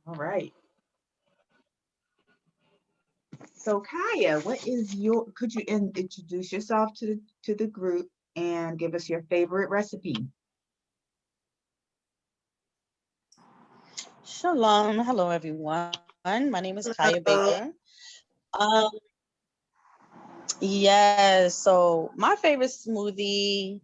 All right. So Kaya, could you introduce yourself to the group and give us your favorite recipe? Shalom. Hello, everyone. My name is Kaya Baker. Um, yes, so my favorite smoothie,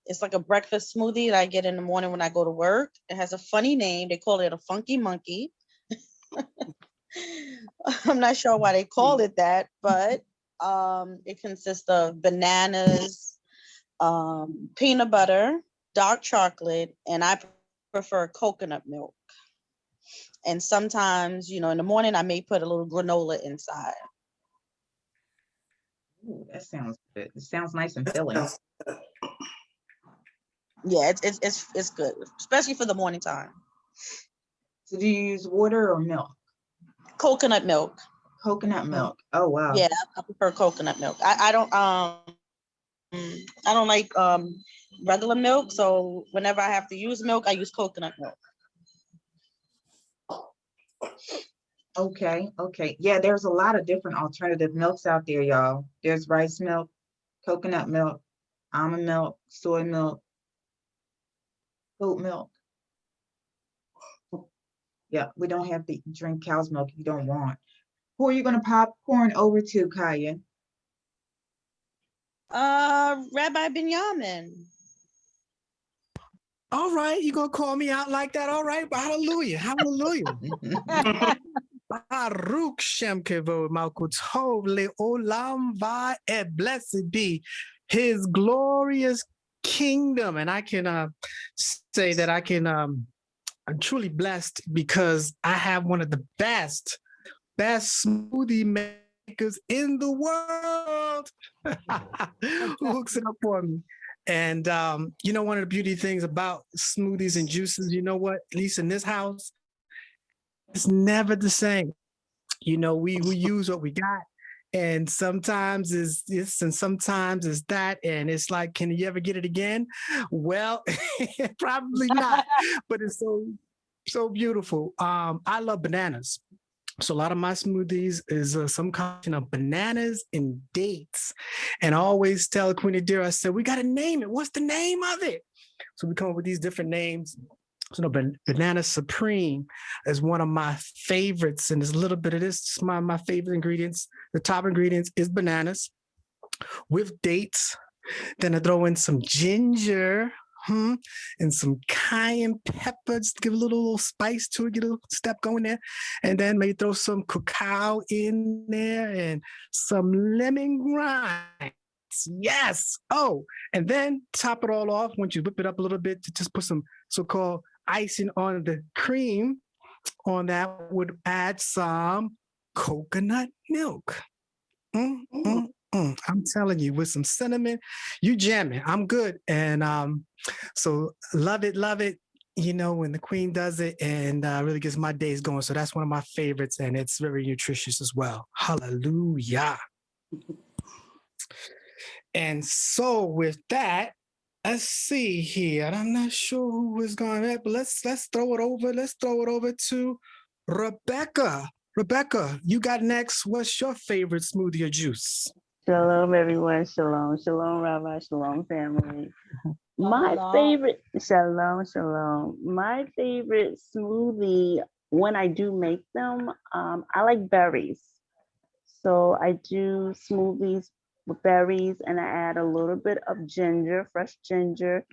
it's like a breakfast smoothie that I get in the morning when I go to work. It has a funny name. They call it a funky monkey. I'm not sure why they call it that, but it consists of bananas, peanut butter, dark chocolate, and I prefer coconut milk. And sometimes, in the morning, I may put a little granola inside. Ooh, that sounds good. It sounds nice and filling. Yeah, it's good, especially for the morning time. So do you use water or milk? Coconut milk. Coconut milk. Oh wow. Yeah, I prefer coconut milk. I don't like regular milk, so whenever I have to use milk, I use coconut milk. Okay. Yeah, there's a lot of different alternative milks out there, y'all. There's rice milk, coconut milk, almond milk, soy milk, goat milk. Yeah, we don't have to drink cow's milk if you don't want. Who are you gonna popcorn over to, Kaya? Rabbi Binyamin. All right, you gonna call me out like that? All right, hallelujah, hallelujah. Baruch Shem Kevod Malkut Tov Leolam Va'ed. Blessed be His glorious kingdom, and I can say that I'm truly blessed because I have one of the best smoothie makers in the world who hooks it up for me. And one of the beauty things about smoothies and juices, you know what? At least in this house, it's never the same. We use what we got, and sometimes is this and sometimes is that, and it's like, can you ever get it again? Well, probably not. But it's so beautiful. I love bananas. So a lot of my smoothies is some combination of bananas and dates. And I always tell Queen Adira, I said, we got to name it. What's the name of it? So we come up with these different names. So Banana Supreme is one of my favorites. And there's a little bit of this. It's my favorite ingredients. The top ingredients is bananas with dates. Then I throw in some ginger, and some cayenne pepper, just give a little spice to it, get a little step going there. And then maybe throw some cacao in there and some lemon rind. Yes. Oh, and then top it all off. Once you whip it up a little bit, to just put some so-called icing on the cream. On that would add some coconut milk. I'm telling you, with some cinnamon, you jamming. I'm good. And so love it. When the queen does it, and really gets my days going. So that's one of my favorites, and it's very nutritious as well. Hallelujah. And so with that, let's see here. I'm not sure who was going to, but let's throw it over. Let's throw it over to Rebecca. Rebecca, you got next. What's your favorite smoothie or juice? Shalom, everyone. Shalom, Rabbi. Shalom, family. My favorite, shalom. My favorite smoothie, when I do make them, I like berries. So I do smoothies with berries, and I add a little bit of ginger, fresh ginger,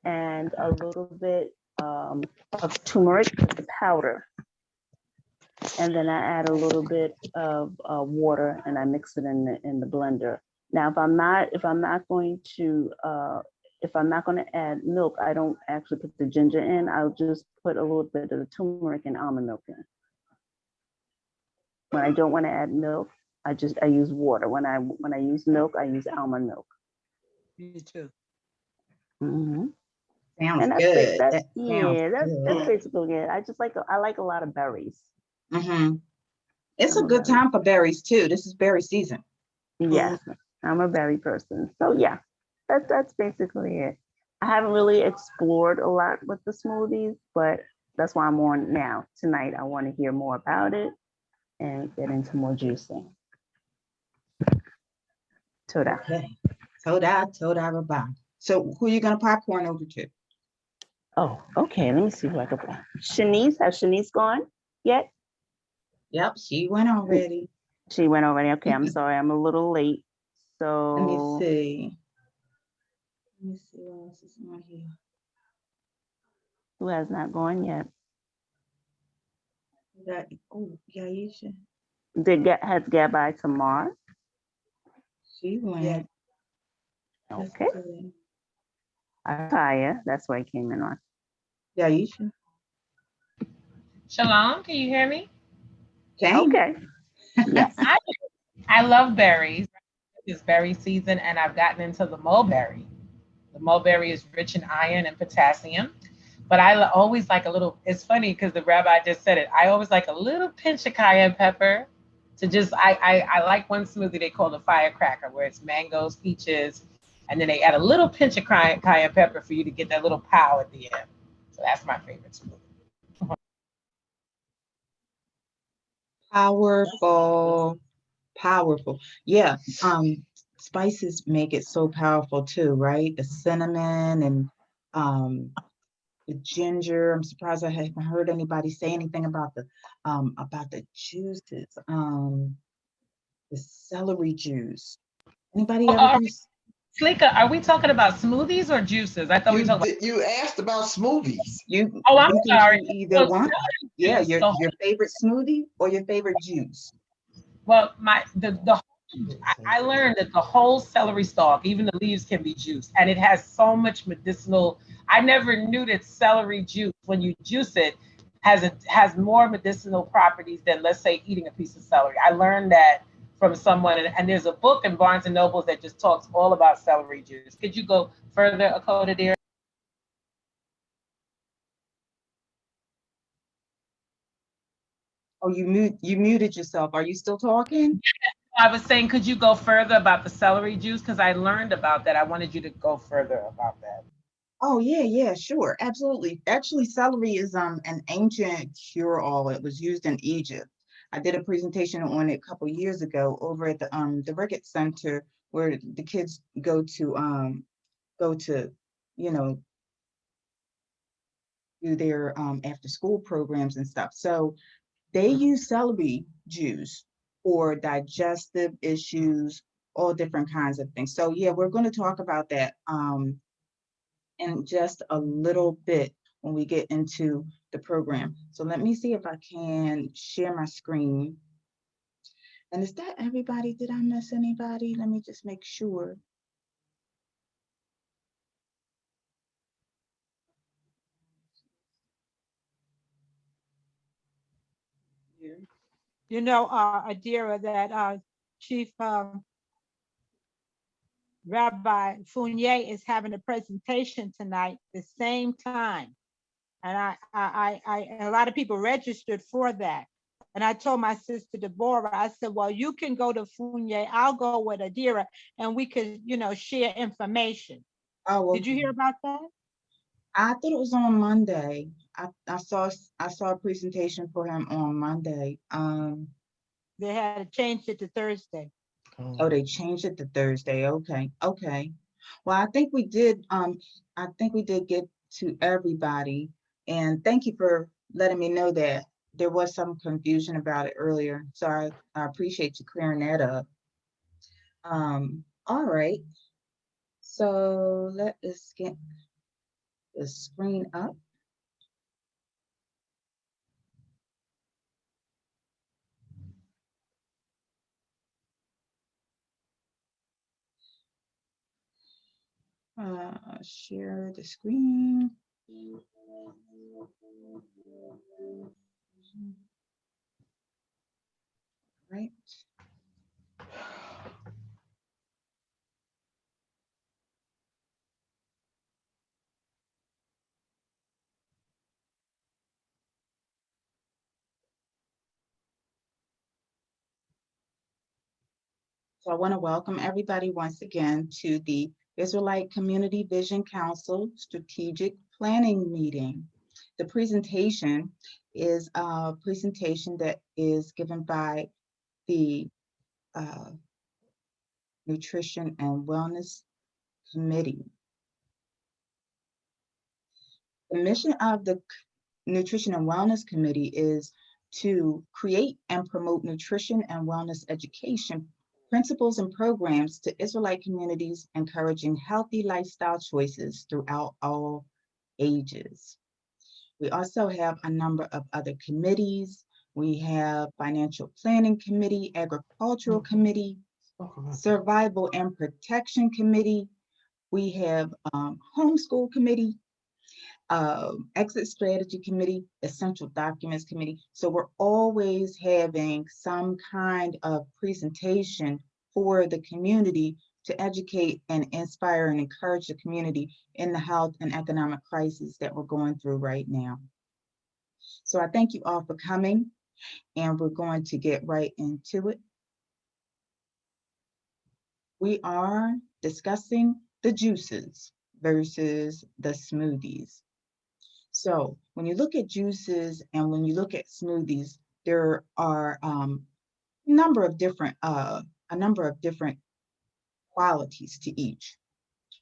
and a little bit of turmeric powder. And then I add a little bit of water, and I mix it in the blender. Now, if I'm not going to add milk, I don't actually put the ginger in. I'll just put a little bit of the turmeric and almond milk in. When I don't want to add milk, I use water. When I use milk, I use almond milk. Me too. Mm-hmm. Sounds And good. That's basically it. I like a lot of berries. Mm-hmm. It's a good time for berries too. This is berry season. Yes, I'm a berry person. So yeah, that's basically it. I haven't really explored a lot with the smoothies, but that's why I'm on now. Tonight, I want to hear more about it and get into more juicing. Toda. Okay. Toda Rabah. So who are you gonna popcorn over to? Oh, okay. Let me see who I can find. Shanice, has Shanice gone yet? Yep, she went already. She went already. Okay, I'm sorry. I'm a little late. Let me So see. Let me see what else is on here. who has not gone yet? We got, oh, Yaisha. Has Gabby Tamar? She went. Yeah. Okay. yesterday. Akaya, that's where I came in on. Yaisha. Shalom, can you hear me? Came. Okay. Yes. I love berries. It's berry season, and I've gotten into the mulberry. The mulberry is rich in iron and potassium, but I always like a little. It's funny because the rabbi just said it. I always like a little pinch of cayenne pepper to just. I like one smoothie they call the firecracker, where it's mangoes, peaches, and then they add a little pinch of cayenne pepper for you to get that little pow at the end. So that's my favorite smoothie. Powerful. Powerful. Yeah. Spices make it so powerful too, right? The cinnamon and the ginger. I'm surprised I haven't heard anybody say anything about the juices. The celery juice. Anybody ever use Slika, are we talking about smoothies or juices? I thought we were talking about. You asked about smoothies. you Oh, I'm you can sorry. do either So one. celery Yeah, juice, your favorite smoothie or your favorite juice. well, I learned that the whole celery stalk, even the leaves, can be juiced, and it has so much medicinal. I never knew that celery juice, when you juice it, has more medicinal properties than, let's say, eating a piece of celery. I learned that from someone, and there's a book in Barnes and Nobles that just talks all about celery juice. Could you go further, Akota, dear? Oh, you muted yourself. Are you still talking? I was saying, could you go further about the celery juice? Because I learned about that. I wanted you to go further about that. Oh yeah, sure, absolutely. Actually, celery is an ancient cure-all. It was used in Egypt. I did a presentation on it a couple years ago over at the Ricketts Center, where the kids go to you know do their after school programs and stuff. So they use celery juice for digestive issues, all different kinds of things. So yeah, we're going to talk about that in just a little bit when we get into the program. So let me see if I can share my screen. And is that everybody? Did I miss anybody? Let me just make sure. You know, Adira, that Chief Rabbi Fournier is having a presentation tonight, the same time. And a lot of people registered for that. And I told my sister Deborah, I said, well, you can go to Fournier, I'll go with Adira, and we could, share information. Oh, Did you hear about that? I thought it was on Monday. I saw a presentation for him on Monday. They had changed it to Thursday. Oh, they changed it to Thursday. Okay. Well, I think we did get to everybody. And thank you for letting me know that there was some confusion about it earlier. So I appreciate you clearing that up. All right. So let us get the screen up. Share the screen. Right. So I want to welcome everybody once again to the Israelite Community Vision Council Strategic Planning Meeting. The presentation is a presentation that is given by the Nutrition and Wellness Committee. The mission of the Nutrition and Wellness Committee is to create and promote nutrition and wellness education principles and programs to Israelite communities, encouraging healthy lifestyle choices throughout all ages. We also have a number of other committees. We have Financial Planning Committee, Agricultural Committee, Survival and Protection Committee. We have Homeschool Committee, Exit Strategy Committee, Essential Documents Committee. So we're always having some kind of presentation for the community to educate and inspire and encourage the community in the health and economic crisis that we're going through right now. So I thank you all for coming, and we're going to get right into it. We are discussing the juices versus the smoothies. So when you look at juices and when you look at smoothies, there are a number of different qualities to each.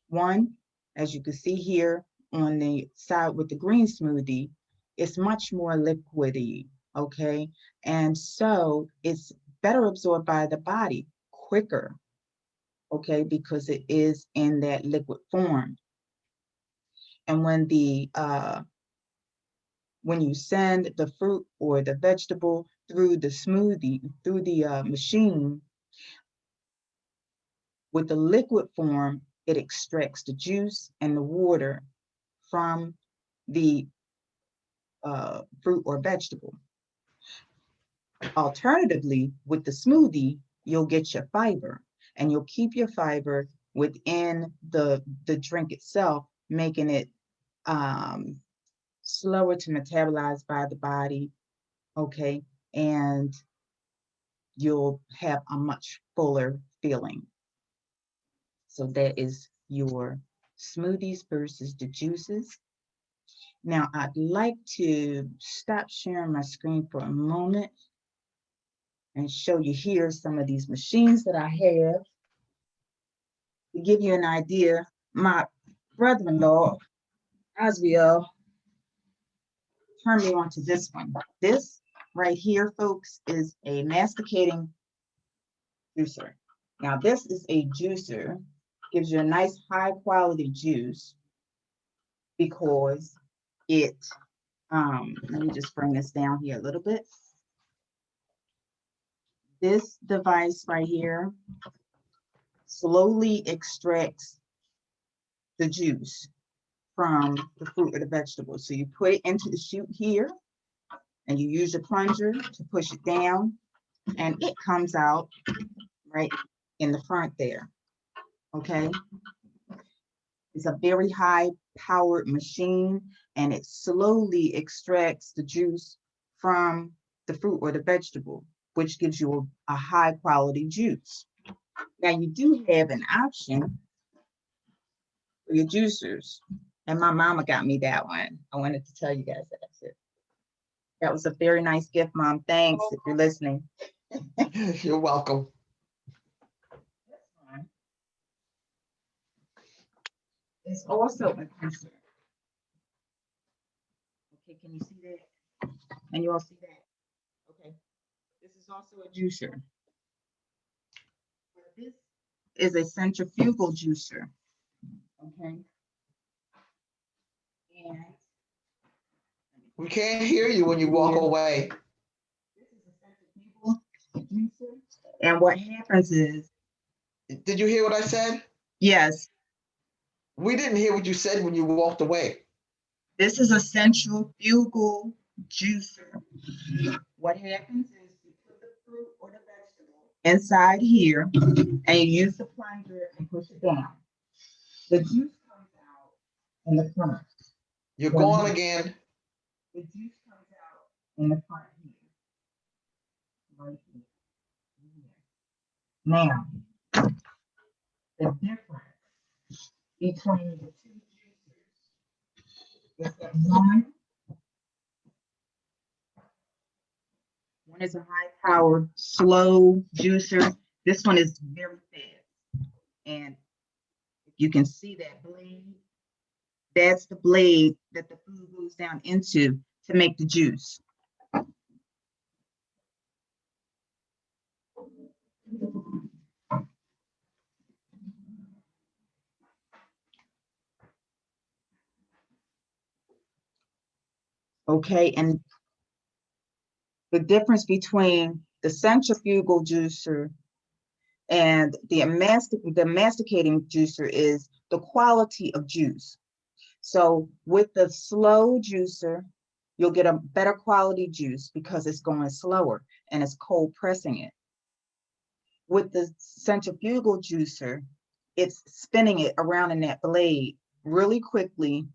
One, as you can see here on the side with the green smoothie, it's much more liquidy, okay? And so it's better absorbed by the body quicker, okay, because it is in that liquid form. And when you send the fruit or the vegetable through the smoothie, through the machine, with the liquid form, it extracts the juice and the water from the fruit or vegetable. Alternatively, with the smoothie, you'll get your fiber, and you'll keep your fiber within the drink itself, making it slower to metabolize by the body, okay? And you'll have a much fuller feeling. So that is your smoothies versus the juices. Now, I'd like to stop sharing my screen for a moment and show you here some of these machines that I have. To give you an idea, my brother-in-law, Israel, turned me on to this one. This right here, folks, is a masticating juicer. Now, this is a juicer, gives you a nice high quality juice because it, let me just bring this down here a little bit. This device right here slowly extracts the juice from the fruit or the vegetable. So you put it into the chute here, and you use your plunger to push it down, and it comes out right in the front there, okay? It's a very high powered machine, and it slowly extracts the juice from the fruit or the vegetable, which gives you a high quality juice. Now you do have an option for your juicers, and my mama got me that one. I wanted to tell you guys that. That was a very nice gift, Mom. Thanks if you're listening. You're welcome. It's also a juicer. Okay, can you see that? Can you all see that? Okay. This is also a juicer. This is a centrifugal juicer. Okay. And We can't hear you when you walk away. this is a centrifugal juicer. And what happens is, Did you hear what I said? yes, We didn't hear what you said when you walked away. this is a centrifugal juicer. What happens is you put the fruit or the vegetable inside here, and you use the plunger and push it down. The juice comes out in the front. You're gone again. The juice comes out in the front here. Right here. Now, the difference between the two juicers is that one One is a high power, slow juicer. This one is very fast. And you can see that blade. That's the blade that the food goes down into to make the juice. Okay, and the difference between the centrifugal juicer and the masticating juicer is the quality of juice. So with the slow juicer, you'll get a better quality juice because it's going slower and it's cold pressing it. With the centrifugal juicer, it's spinning it around in that blade really quickly,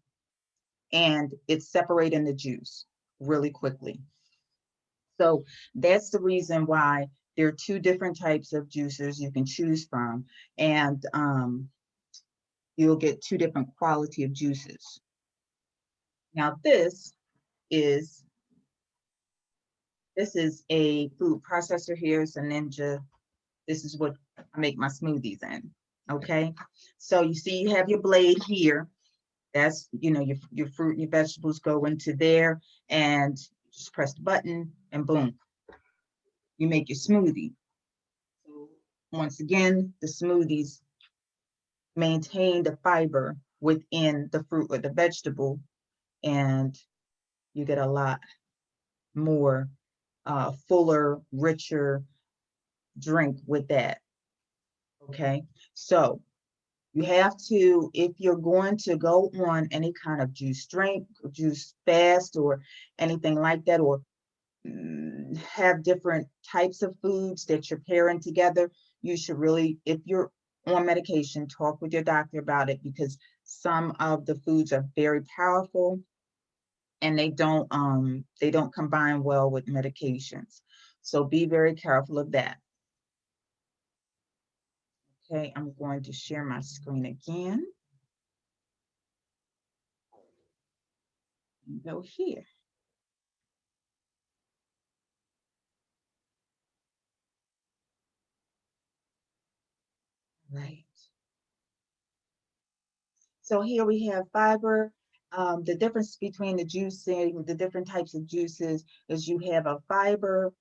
and it's separating the juice really quickly. So that's the reason why there are two different types of juicers you can choose from, and you'll get two different quality of juices. Now this is a food processor here. It's a Ninja. This is what I make my smoothies in. Okay, so you see you have your blade here. That's, you know, your fruit and your vegetables go into there, and just press the button and boom, you make your smoothie. So once again, the smoothies maintain the fiber within the fruit or the vegetable, and you get a lot more fuller, richer drink with that. Okay, so you have to, if you're going to go on any kind of juice drink, juice fast, or anything like that, or have different types of foods that you're pairing together, you should really, if you're on medication, talk with your doctor about it, because some of the foods are very powerful and they don't combine well with medications. So be very careful of that. Okay, I'm going to share my screen again. Go here. Right. So here we have fiber. The difference between the juicing, the different types of juices, is you have a fiber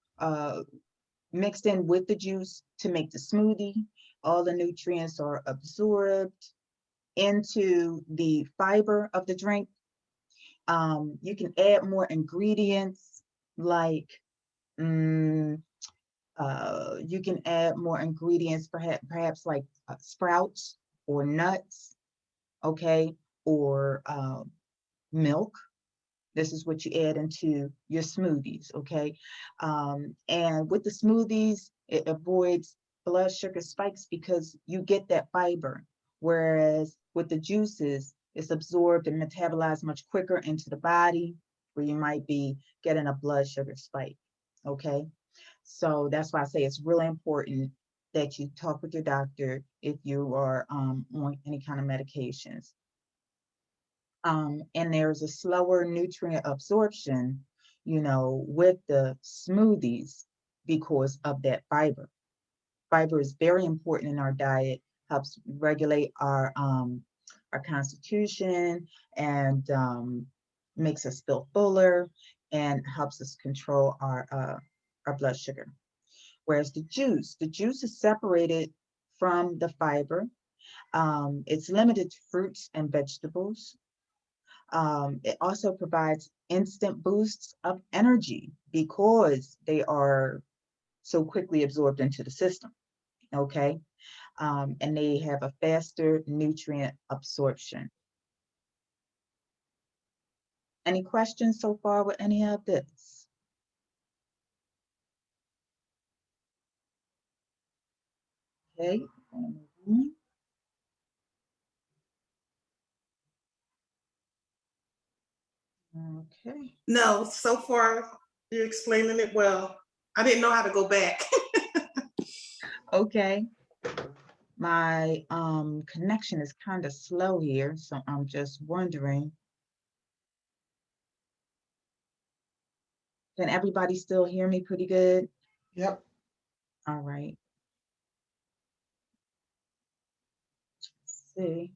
mixed in with the juice to make the smoothie. All the nutrients are absorbed into the fiber of the drink. You can add more ingredients, like you can add more ingredients, perhaps like sprouts or nuts, okay, or milk. This is what you add into your smoothies, okay? And with the smoothies, it avoids blood sugar spikes because you get that fiber. Whereas with the juices, it's absorbed and metabolized much quicker into the body, where you might be getting a blood sugar spike, okay? So that's why I say it's really important that you talk with your doctor if you are on any kind of medications. And there's a slower nutrient absorption, you know, with the smoothies because of that fiber. Fiber is very important in our diet, helps regulate our constitution, and makes us feel fuller, and helps us control our blood sugar. Whereas the juice is separated from the fiber. It's limited to fruits and vegetables. It also provides instant boosts of energy because they are so quickly absorbed into the system, okay? And they have a faster nutrient absorption. Any questions so far with any of this? Okay. Okay. No, so far you're explaining it well. I didn't know how to go back. Okay. My connection is kind of slow here, so I'm just wondering. Can everybody still hear me pretty good? Yep. All right. Let's see.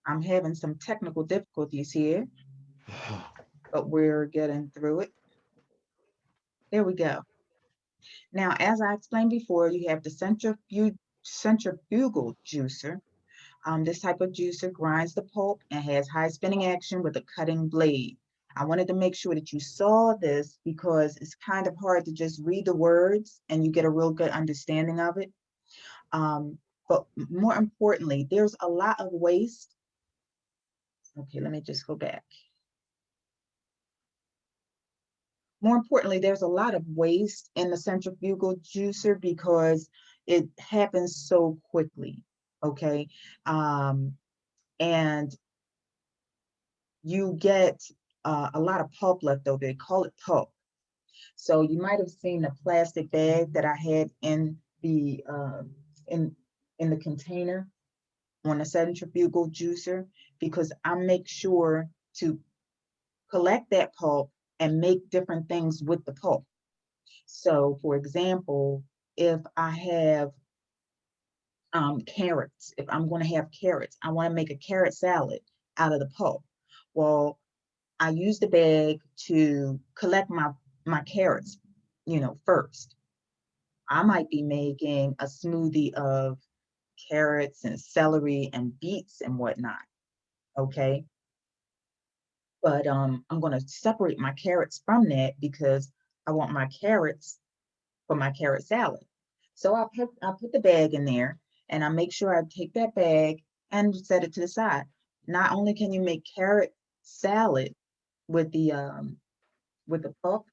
I'm having some technical difficulties here, but we're getting through it. There we go. Now, as I explained before, you have the centrifugal juicer. This type of juicer grinds the pulp and has high spinning action with a cutting blade. I wanted to make sure that you saw this because it's kind of hard to just read the words and you get a real good understanding of it. But more importantly, there's a lot of waste. Okay, let me just go back. More importantly, there's a lot of waste in the centrifugal juicer because it happens so quickly, okay? And you get a lot of pulp left over. They call it pulp. So you might have seen the plastic bag that I had in the in the container on the centrifugal juicer, because I make sure to collect that pulp and make different things with the pulp. So for example, if I have carrots, if I'm going to have carrots, I want to make a carrot salad out of the pulp. Well, I use the bag to collect my carrots, first. I might be making a smoothie of carrots and celery and beets and whatnot, okay? But I'm going to separate my carrots from that because I want my carrots for my carrot salad. So I put the bag in there and I make sure I take that bag and set it to the side. Not only can you make carrot salad with the pulp,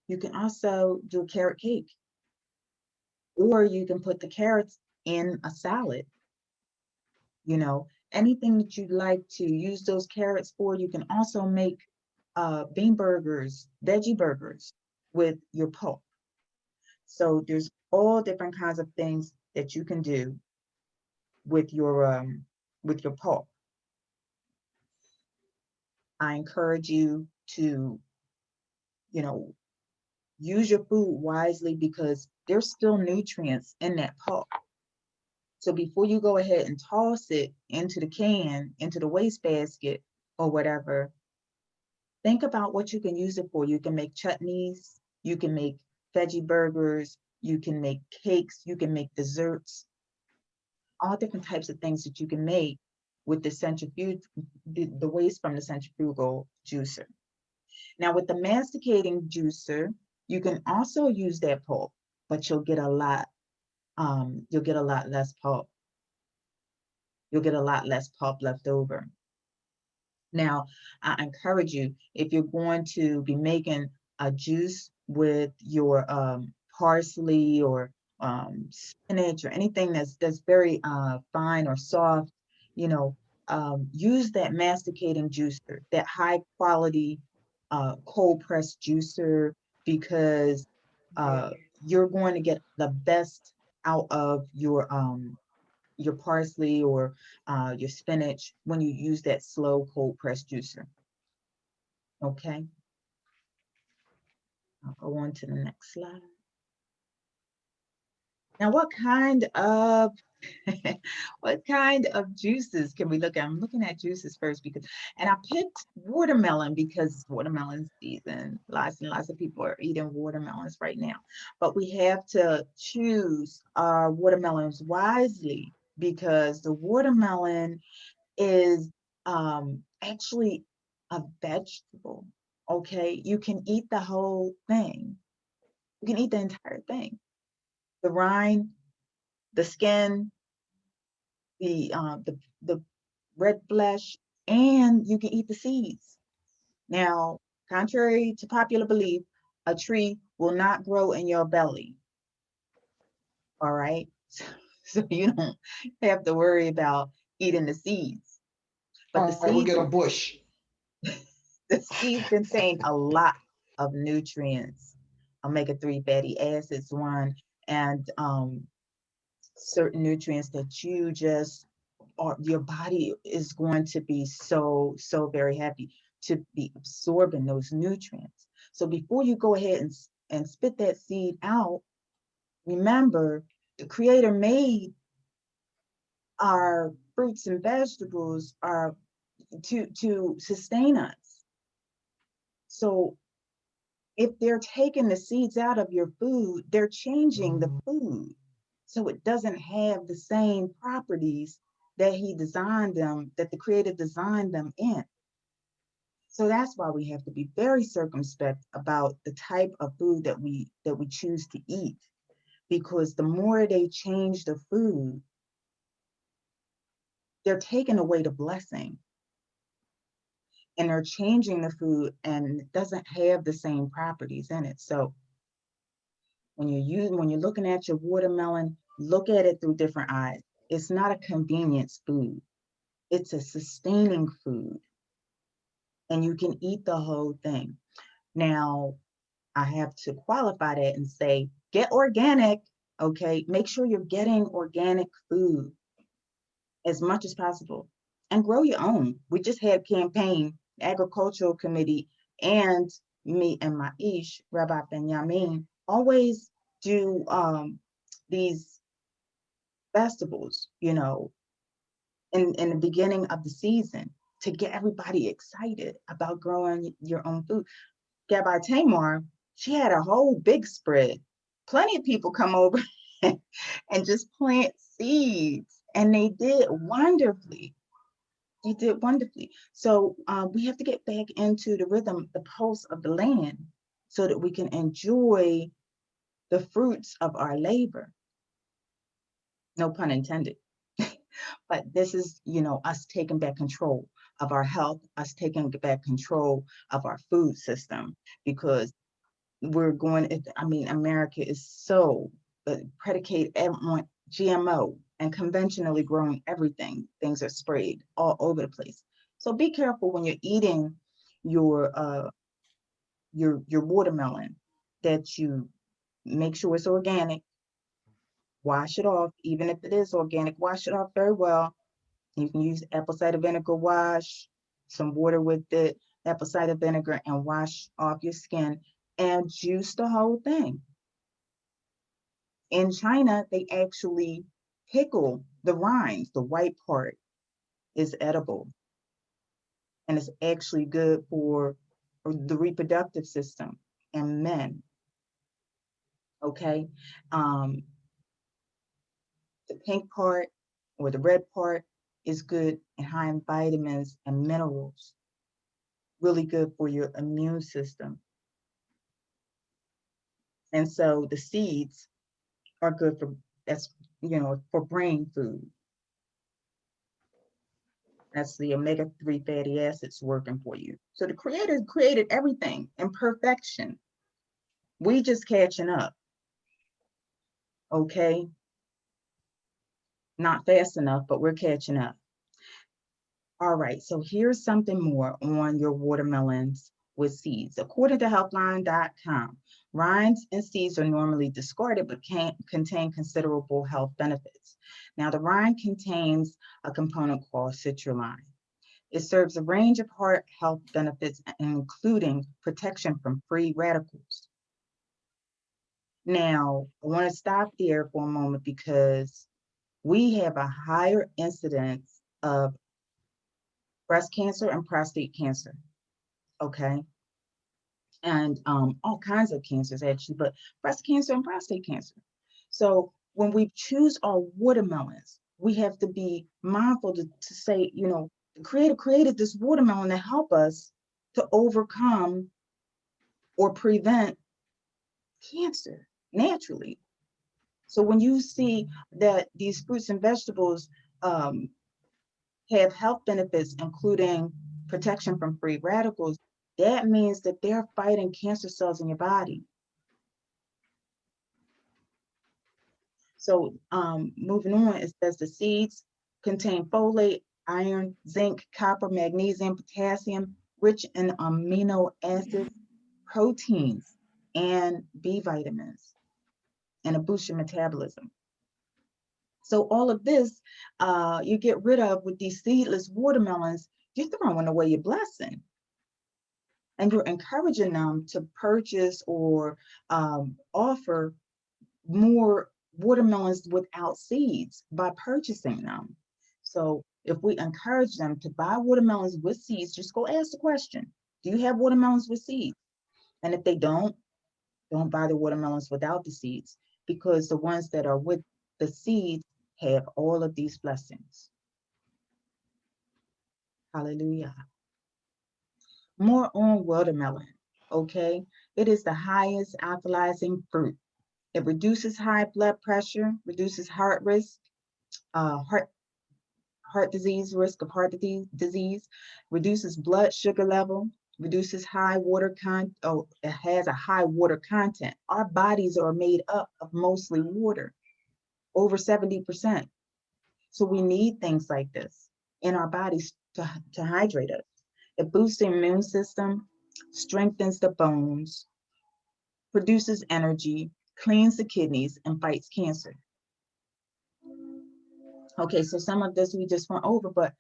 you can also do a carrot cake, or you can put the carrots in a salad. Anything that you'd like to use those carrots for. You can also make bean burgers, veggie burgers with your pulp. So there's all different kinds of things that you can do with your pulp. I encourage you to, use your food wisely because there's still nutrients in that pulp. So before you go ahead and toss it into the can, into the waste basket or whatever, think about what you can use it for. You can make chutneys, you can make veggie burgers, you can make cakes, you can make desserts, all different types of things that you can make with the waste from the centrifugal juicer. Now with the masticating juicer, you can also use that pulp, but you'll get a lot less pulp. You'll get a lot less pulp left over. Now, I encourage you, if you're going to be making a juice with your parsley or spinach or anything that's very fine or soft, use that masticating juicer, that high quality cold press juicer, because you're going to get the best out of your parsley or your spinach when you use that slow cold press juicer. Okay, I'll go on to the next slide. Now, what kind of juices can we look at? I'm looking at juices first and I picked watermelon because it's watermelon season. Lots and lots of people are eating watermelons right now, but we have to choose our watermelons wisely because the watermelon is actually a vegetable. Okay, you can eat the whole thing. You can eat the entire thing. The rind, the skin, the red flesh, and you can eat the seeds. Now, contrary to popular belief, a tree will not grow in your belly. All right, so you don't have to worry about eating the seeds. But the We'll seeds, get a bush. the seeds contain a lot of nutrients, omega-3 fatty acids, one, and certain nutrients that your body is going to be so very happy. to be absorbing those nutrients. So before you go ahead and spit that seed out, remember the Creator made our fruits and vegetables are to sustain us. So if they're taking the seeds out of your food, they're changing the food. So it doesn't have the same properties that he designed them, that the Creator designed them in. So that's why we have to be very circumspect about the type of food that we choose to eat, because the more they change the food, they're taking away the blessing, and they're changing the food, and it doesn't have the same properties in it. So when you're looking at your watermelon, look at it through different eyes. It's not a convenience food. It's a sustaining food, and you can eat the whole thing. Now, I have to qualify that and say, get organic, okay? Make sure you're getting organic food as much as possible, and grow your own. We just had a campaign, agricultural committee, and me and my ish, Rabbi Benjamin, always do these festivals, in the beginning of the season, to get everybody excited about growing your own food. Gabby Tamar, she had a whole big spread. Plenty of people come over and just plant seeds, and they did wonderfully. They did wonderfully. So we have to get back into the rhythm, the pulse of the land, so that we can enjoy the fruits of our labor. No pun intended. But this is, us taking back control of our health, us taking back control of our food system, because America is so predicated on GMO and conventionally growing everything. Things are sprayed all over the place. So be careful when you're eating your watermelon, that you make sure it's organic. Wash it off, even if it is organic, wash it off very well. You can use apple cider vinegar wash, some water with it, apple cider vinegar, and wash off your skin and juice the whole thing. In China, they actually pickle the rinds. The white part is edible, and it's actually good for the reproductive system and men. Okay. The pink part or the red part is good and high in vitamins and minerals. Really good for your immune system. And so the seeds are good for brain food. That's the omega-3 fatty acids working for you. So the Creator created everything in perfection. We just catching up. Okay? Not fast enough, but we're catching up. All right, so here's something more on your watermelons with seeds. According to healthline.com, rinds and seeds are normally discarded but can contain considerable health benefits. Now, the rind contains a component called citrulline. It serves a range of heart health benefits, including protection from free radicals. Now, I want to stop there for a moment, because we have a higher incidence of breast cancer and prostate cancer, okay? And all kinds of cancers, actually, but breast cancer and prostate cancer. So when we choose our watermelons, we have to be mindful to say, the Creator created this watermelon to help us to overcome or prevent cancer naturally. So when you see that these fruits and vegetables have health benefits, including protection from free radicals, that means that they're fighting cancer cells in your body. So moving on, it says the seeds contain folate, iron, zinc, copper, magnesium, potassium, rich in amino acids, proteins, and B vitamins, and a boost your metabolism. So all of this you get rid of with these seedless watermelons. You're throwing away your blessing. and you're encouraging them to purchase or offer more watermelons without seeds by purchasing them. So if we encourage them to buy watermelons with seeds, just go ask the question, do you have watermelons with seeds? And if they don't buy the watermelons without the seeds, because the ones that are with the seeds have all of these blessings. Hallelujah. More on watermelon, okay? It is the highest alkalizing fruit. It reduces high blood pressure, reduces heart risk, heart disease, risk of heart disease, reduces blood sugar level, reduces high water content. Oh, it has a high water content. Our bodies are made up of mostly water, over 70%. So we need things like this in our bodies to hydrate us. It boosts the immune system, strengthens the bones, produces energy, cleans the kidneys, and fights cancer. Okay, so some of this we just went over, but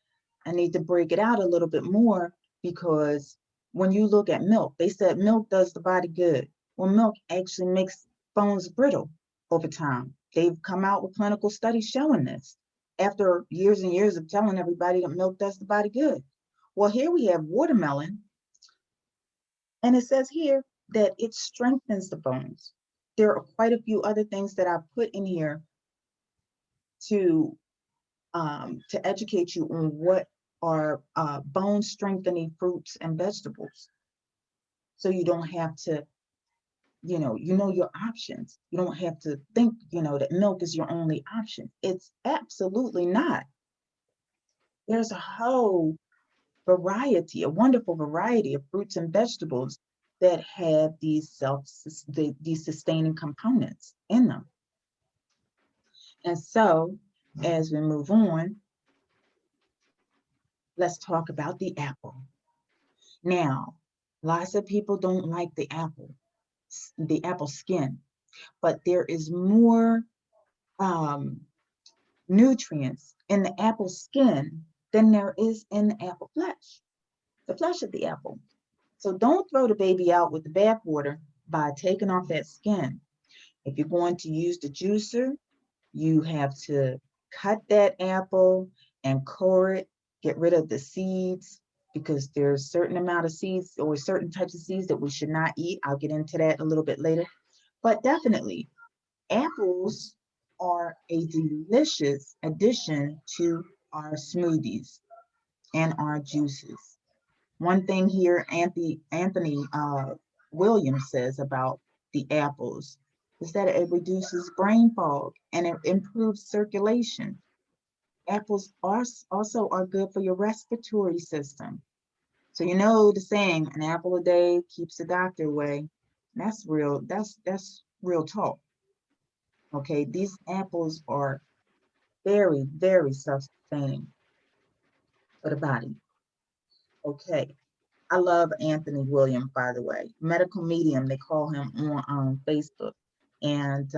I need to break it out a little bit more, because when you look at milk, they said milk does the body good. Well, milk actually makes bones brittle over time. They've come out with clinical studies showing this after years and years of telling everybody that milk does the body good. Well, here we have watermelon, and it says here that it strengthens the bones. There are quite a few other things that I put in here to educate you on what are bone strengthening fruits and vegetables. So you don't have to, you know your options. You don't have to think, that milk is your only option. It's absolutely not. There's a whole variety, a wonderful variety of fruits and vegetables that have these sustaining components in them. And so as we move on, let's talk about the apple. Now, lots of people don't like the apple skin, but there is more nutrients in the apple skin than there is in the apple flesh, the flesh of the apple. So don't throw the baby out with the bathwater by taking off that skin. If you're going to use the juicer, you have to cut that apple and core it, get rid of the seeds, because there's a certain amount of seeds or certain types of seeds that we should not eat. I'll get into that a little bit later. But definitely, apples are a delicious addition to our smoothies and our juices. One thing here, Anthony Williams says about the apples is that it reduces brain fog and it improves circulation. Apples also are good for your respiratory system. So the saying, an apple a day keeps the doctor away. That's real. That's real talk. Okay, these apples are very, very self-sustaining for the body. Okay, I love Anthony Williams, by the way, medical medium, they call him on Facebook. And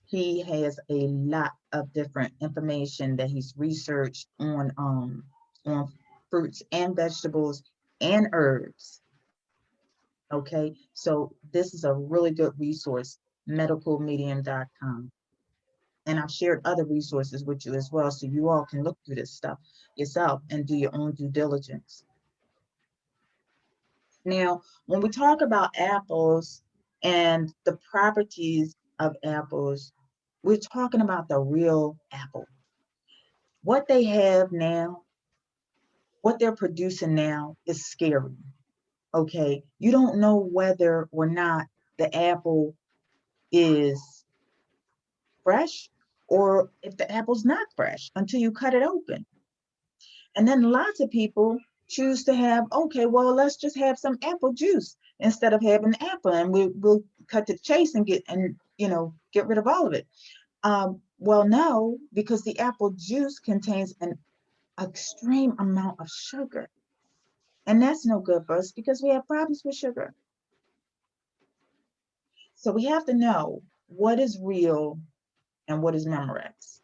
he has a lot of different information that he's researched on fruits and vegetables and herbs. Okay, so this is a really good resource, medicalmedium.com. And I've shared other resources with you as well, so you all can look through this stuff yourself and do your own due diligence. Now, when we talk about apples and the properties of apples, we're talking about the real apple. What they have now, what they're producing now is scary. Okay, you don't know whether or not the apple is fresh or if the apple's not fresh until you cut it open. And then lots of people choose to have, okay, well, let's just have some apple juice instead of having the apple, and we'll cut to the chase and get rid of all of it. Well, no, because the apple juice contains an extreme amount of sugar, and that's no good for us because we have problems with sugar. So we have to know what is real and what is Memorex.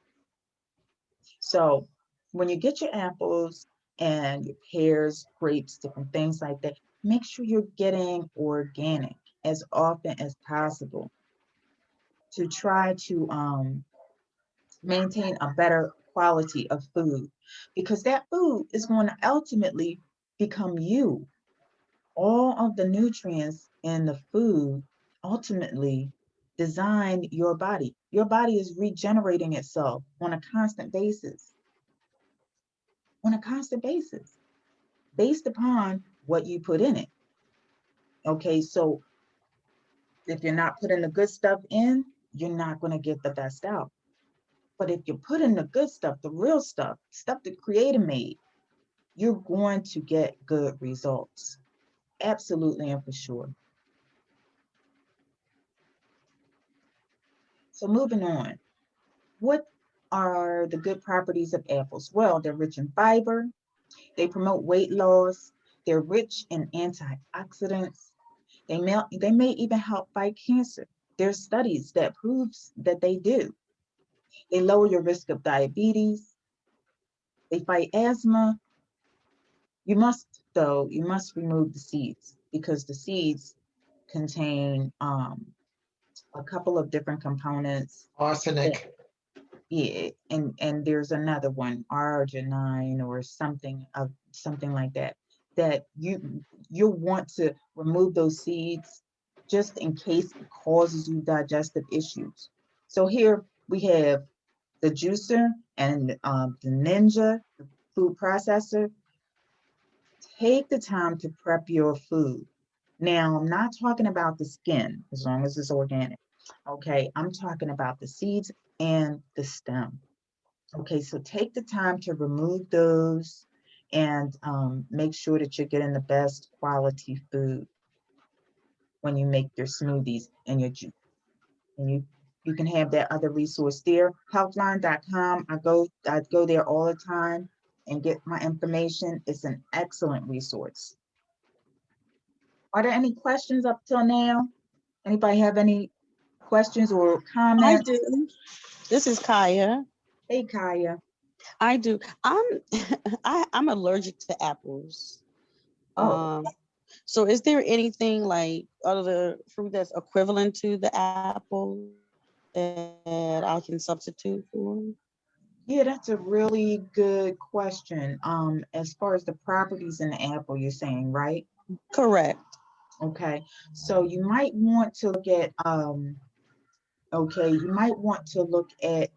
So when you get your apples and your pears, grapes, different things like that. Make sure you're getting organic as often as possible to try to maintain a better quality of food, because that food is going to ultimately become you. All of the nutrients in the food ultimately design your body. Your body is regenerating itself on a constant basis, based upon what you put in it. Okay, so if you're not putting the good stuff in, you're not going to get the best out. But if you put in the good stuff, the real stuff, stuff the creator made, you're going to get good results. Absolutely and for sure. So moving on, what are the good properties of apples? Well, they're rich in fiber, they promote weight loss, they're rich in antioxidants, they may even help fight cancer. There's studies that proves that they do. They lower your risk of diabetes, they fight asthma. You must remove the seeds, because the seeds contain a couple of different components. Arsenic. Yeah, and there's another one, arginine or something like that, that you'll want to remove those seeds just in case it causes you digestive issues. So here we have the juicer and the Ninja, the food processor. Take the time to prep your food. Now, I'm not talking about the skin, as long as it's organic. Okay, I'm talking about the seeds and the stem. Okay, so take the time to remove those and make sure that you're getting the best quality food when you make your smoothies and your juice. And you can have that other resource there, healthline.com. I go there all the time and get my information. It's an excellent resource. Are there any questions up till now? Anybody have any questions or I comments? do. This is Kaya. Hey, Kaya. I do. I'm allergic to apples. Oh, So is there anything like other fruit that's equivalent to the apple that I can substitute for? yeah, that's a really good question. As far as the properties in the apple, you're saying, right? Correct. Okay, so you might want to look at, okay, you might want to look at,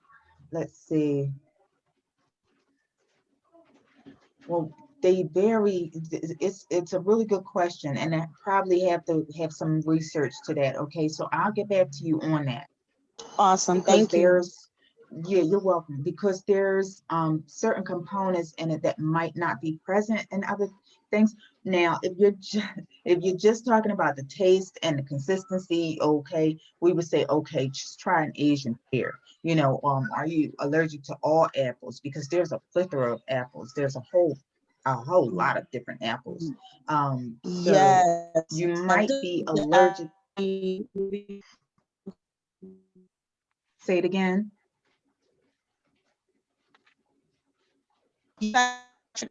let's see, well, they vary. It's a really good question, and I probably have to have some research to that. Okay, so I'll get back to you on that. Awesome. Because Thank you. there's, yeah, you're welcome, because there's certain components in it that might not be present in other things. Now, if you're just talking about the taste and the consistency, okay, we would say, okay, just try an Asian pear. You know, are you allergic to all apples? Because there's a plethora of apples. There's a whole lot of different apples. So Yes. you might be allergic. Say it again.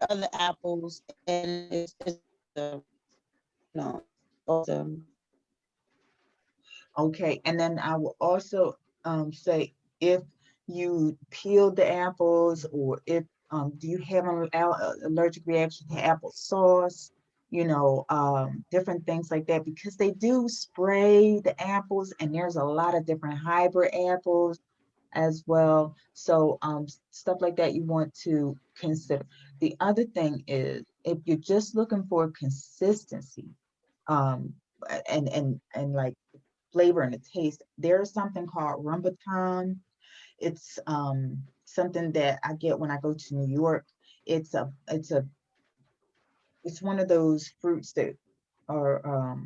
Other apples and it's no awesome. Okay, and then I will also say, if you peeled the apples, or if do you have an allergic reaction to applesauce, you know, different things like that, because they do spray the apples, and there's a lot of different hybrid apples as well. So stuff like that you want to consider. The other thing is, if you're just looking for consistency, um, and like flavor and the taste, there's something called Rumbacon. It's something that I get when I go to New York. It's one of those fruits that are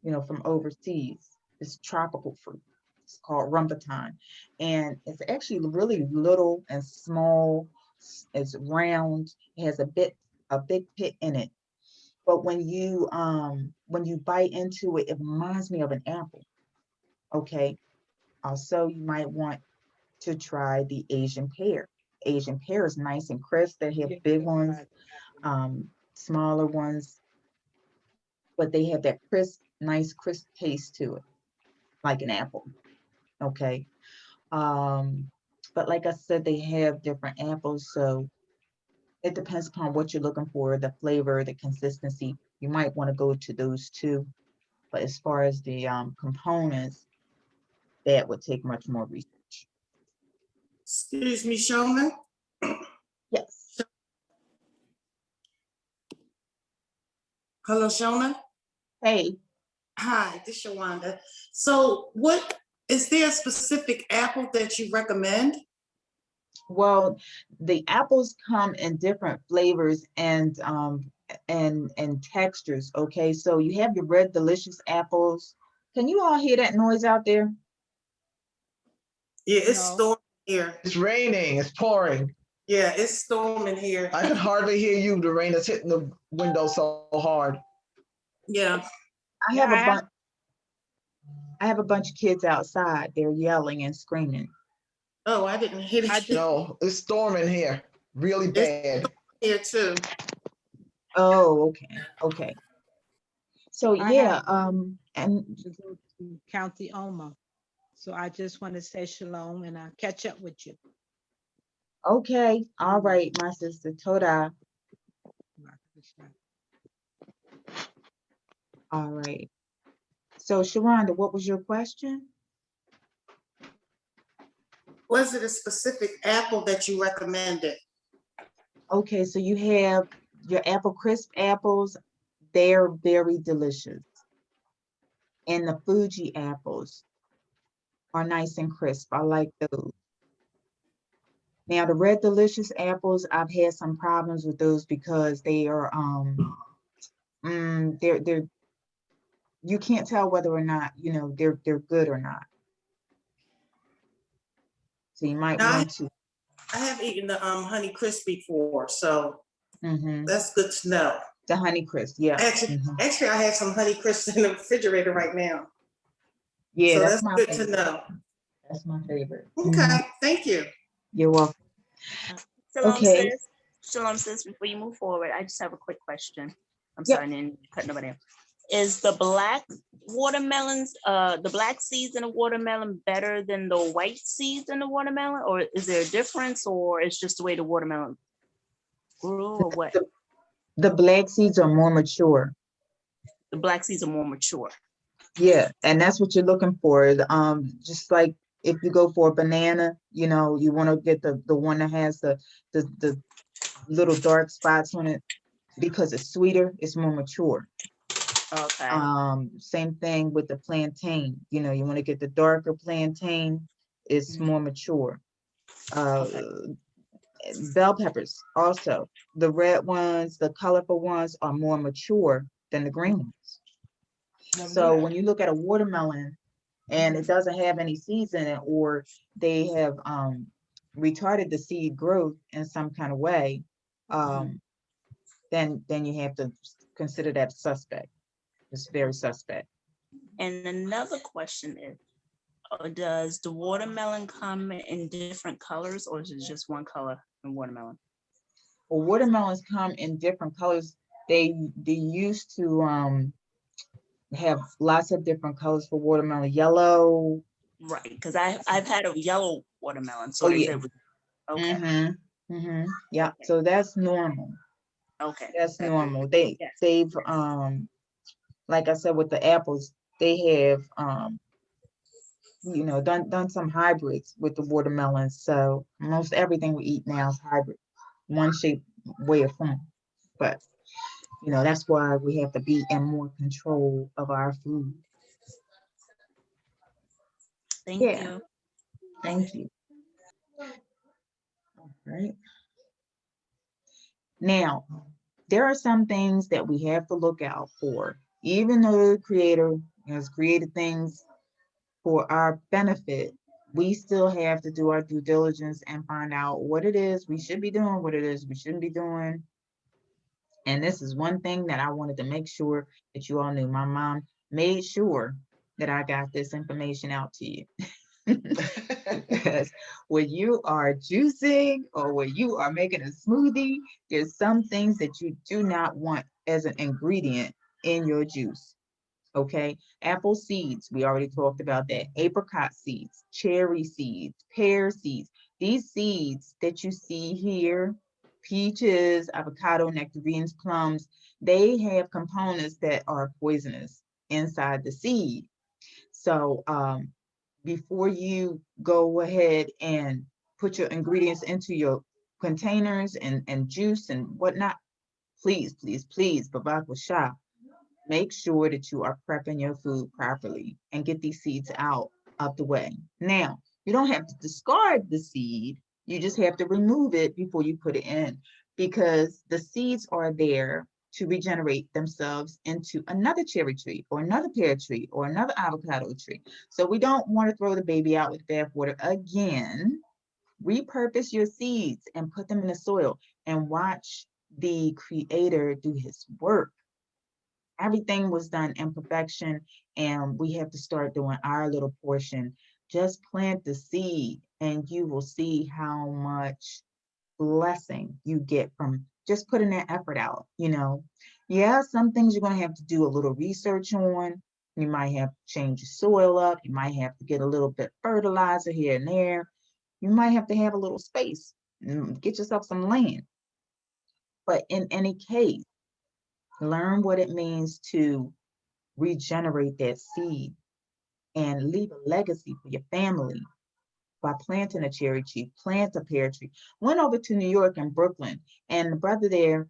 you know, from overseas. It's tropical fruit. It's called Rumbacon, and it's actually really little and small. It's round. It has a big pit in it. But when you bite into it, it reminds me of an apple. Okay. Also, you might want to try the Asian pear. Asian pear is nice and crisp. They have big ones. smaller ones, but they have that crisp, nice crisp taste to it, like an apple. Okay. But like I said, they have different apples, so it depends upon what you're looking for, the flavor, the consistency. You might want to go to those two. But as far as the components, that would take much more research. Excuse me, Shona. Yes. Hello, Shona. Hey, Hi, this is Shawanda. So what, is there a specific apple that you recommend? well, the apples come in different flavors and textures. Okay, so you have your red delicious apples. Can you all hear that noise out there? Yeah, it's No. storming here. It's raining, it's pouring. Yeah, it's storming here. I can hardly hear you. The rain is hitting the window so hard. Yeah. I Yeah, have a I have- bunch. I have a bunch of kids outside. They're yelling and screaming. Oh, I didn't hear I it just- No, it's storming here, really bad. here too. Oh, okay, okay. So I yeah, have- and to go to County Oma. So I just want to say shalom and I'll catch up with you. okay, all right, my sister Toda. All right. So Sharonda, what was your question? Was it a specific apple that you recommended? Okay, so you have your apple crisp apples. They're very delicious. And the Fuji apples are nice and crisp. I like those. Now the red delicious apples, I've had some problems with those because they are they're you can't tell whether or not, you know, they're good or not. So you might Now, want to. I have eaten the Honey Crisp before, so Mhm. that's good to know. The Honey Crisp, yeah. Actually, Mhm. actually, I have some Honey Crisps in the refrigerator right now. Yeah, So that's that's my good to favorite. know. That's my favorite. Okay, Mhm. thank you. You're welcome. Shalom, Okay. sis. Shalom, sis. Before you move forward, I just have a quick question. I'm Yep. sorry, I didn't cut nobody off. Is the black watermelons, the black seeds in a watermelon better than the white seeds in the watermelon? Or is there a difference, or it's just the way the watermelon grew, or what? The black seeds are more mature. The black seeds are more mature. Yeah, and that's what you're looking for. Just like if you go for a banana, you know, you want to get the one that has the little dark spots on it because it's sweeter, it's more mature. Okay. Same thing with the plantain. You know, you want to get the darker plantain, it's Mhm. more mature. Okay. Bell peppers also. The red ones, the colorful ones are more mature than the green ones. So when you look at a watermelon and it doesn't have any seeds in it, or they have retarded the seed growth in some kind of way, then you have to consider that suspect. It's very suspect. And another question is, does the watermelon come in different colors, or is it just one color in watermelon? Well, watermelons come in different colors. They used to have lots of different colors for watermelon. Yellow. Right, because I've had a yellow watermelon, so Oh, they yeah. said it was okay. Yeah. So that's normal. Okay. That's Okay. normal. Yes. They've like I said with the apples, they have you know, done some hybrids with the watermelons. So most everything we eat now is hybrid, one shape, way of form. But you know, that's why we have to be in more control of our food. Thank Yeah. you. Thank you. All right. Now, there are some things that we have to look out for. Even though the creator has created things for our benefit, we still have to do our due diligence and find out what it is we should be doing, what it is we shouldn't be doing. And this is one thing that I wanted to make sure that you all knew. My mom made sure that I got this information out to you. Because when you are juicing or when you are making a smoothie, there's some things that you do not want as an ingredient in your juice. Okay, apple seeds, we already talked about that. Apricot seeds, cherry seeds, pear seeds. These seeds that you see here, peaches, avocado, nectarines, plums, they have components that are poisonous inside the seed. So before you go ahead and put your ingredients into your containers and juice and whatnot, please, please, please, Babak Shah, make sure that you are prepping your food properly and get these seeds out of the way. Now, you don't have to discard the seed. You just have to remove it before you put it in, because the seeds are there to regenerate themselves into another cherry tree or another pear tree or another avocado tree. So we don't want to throw the baby out with bathwater again. Repurpose your seeds and put them in the soil and watch the Creator do his work. Everything was done in perfection, and we have to start doing our little portion. Just plant the seed and you will see how much blessing you get from just putting that effort out. Yeah, some things you're going to have to do a little research on. You might have to change your soil up. You might have to get a little bit fertilizer here and there. You might have to have a little space, get yourself some land. But in any case, learn what it means to regenerate that seed and leave a legacy for your family by planting a cherry tree, plant a pear tree. Went over to New York and Brooklyn, and the brother there,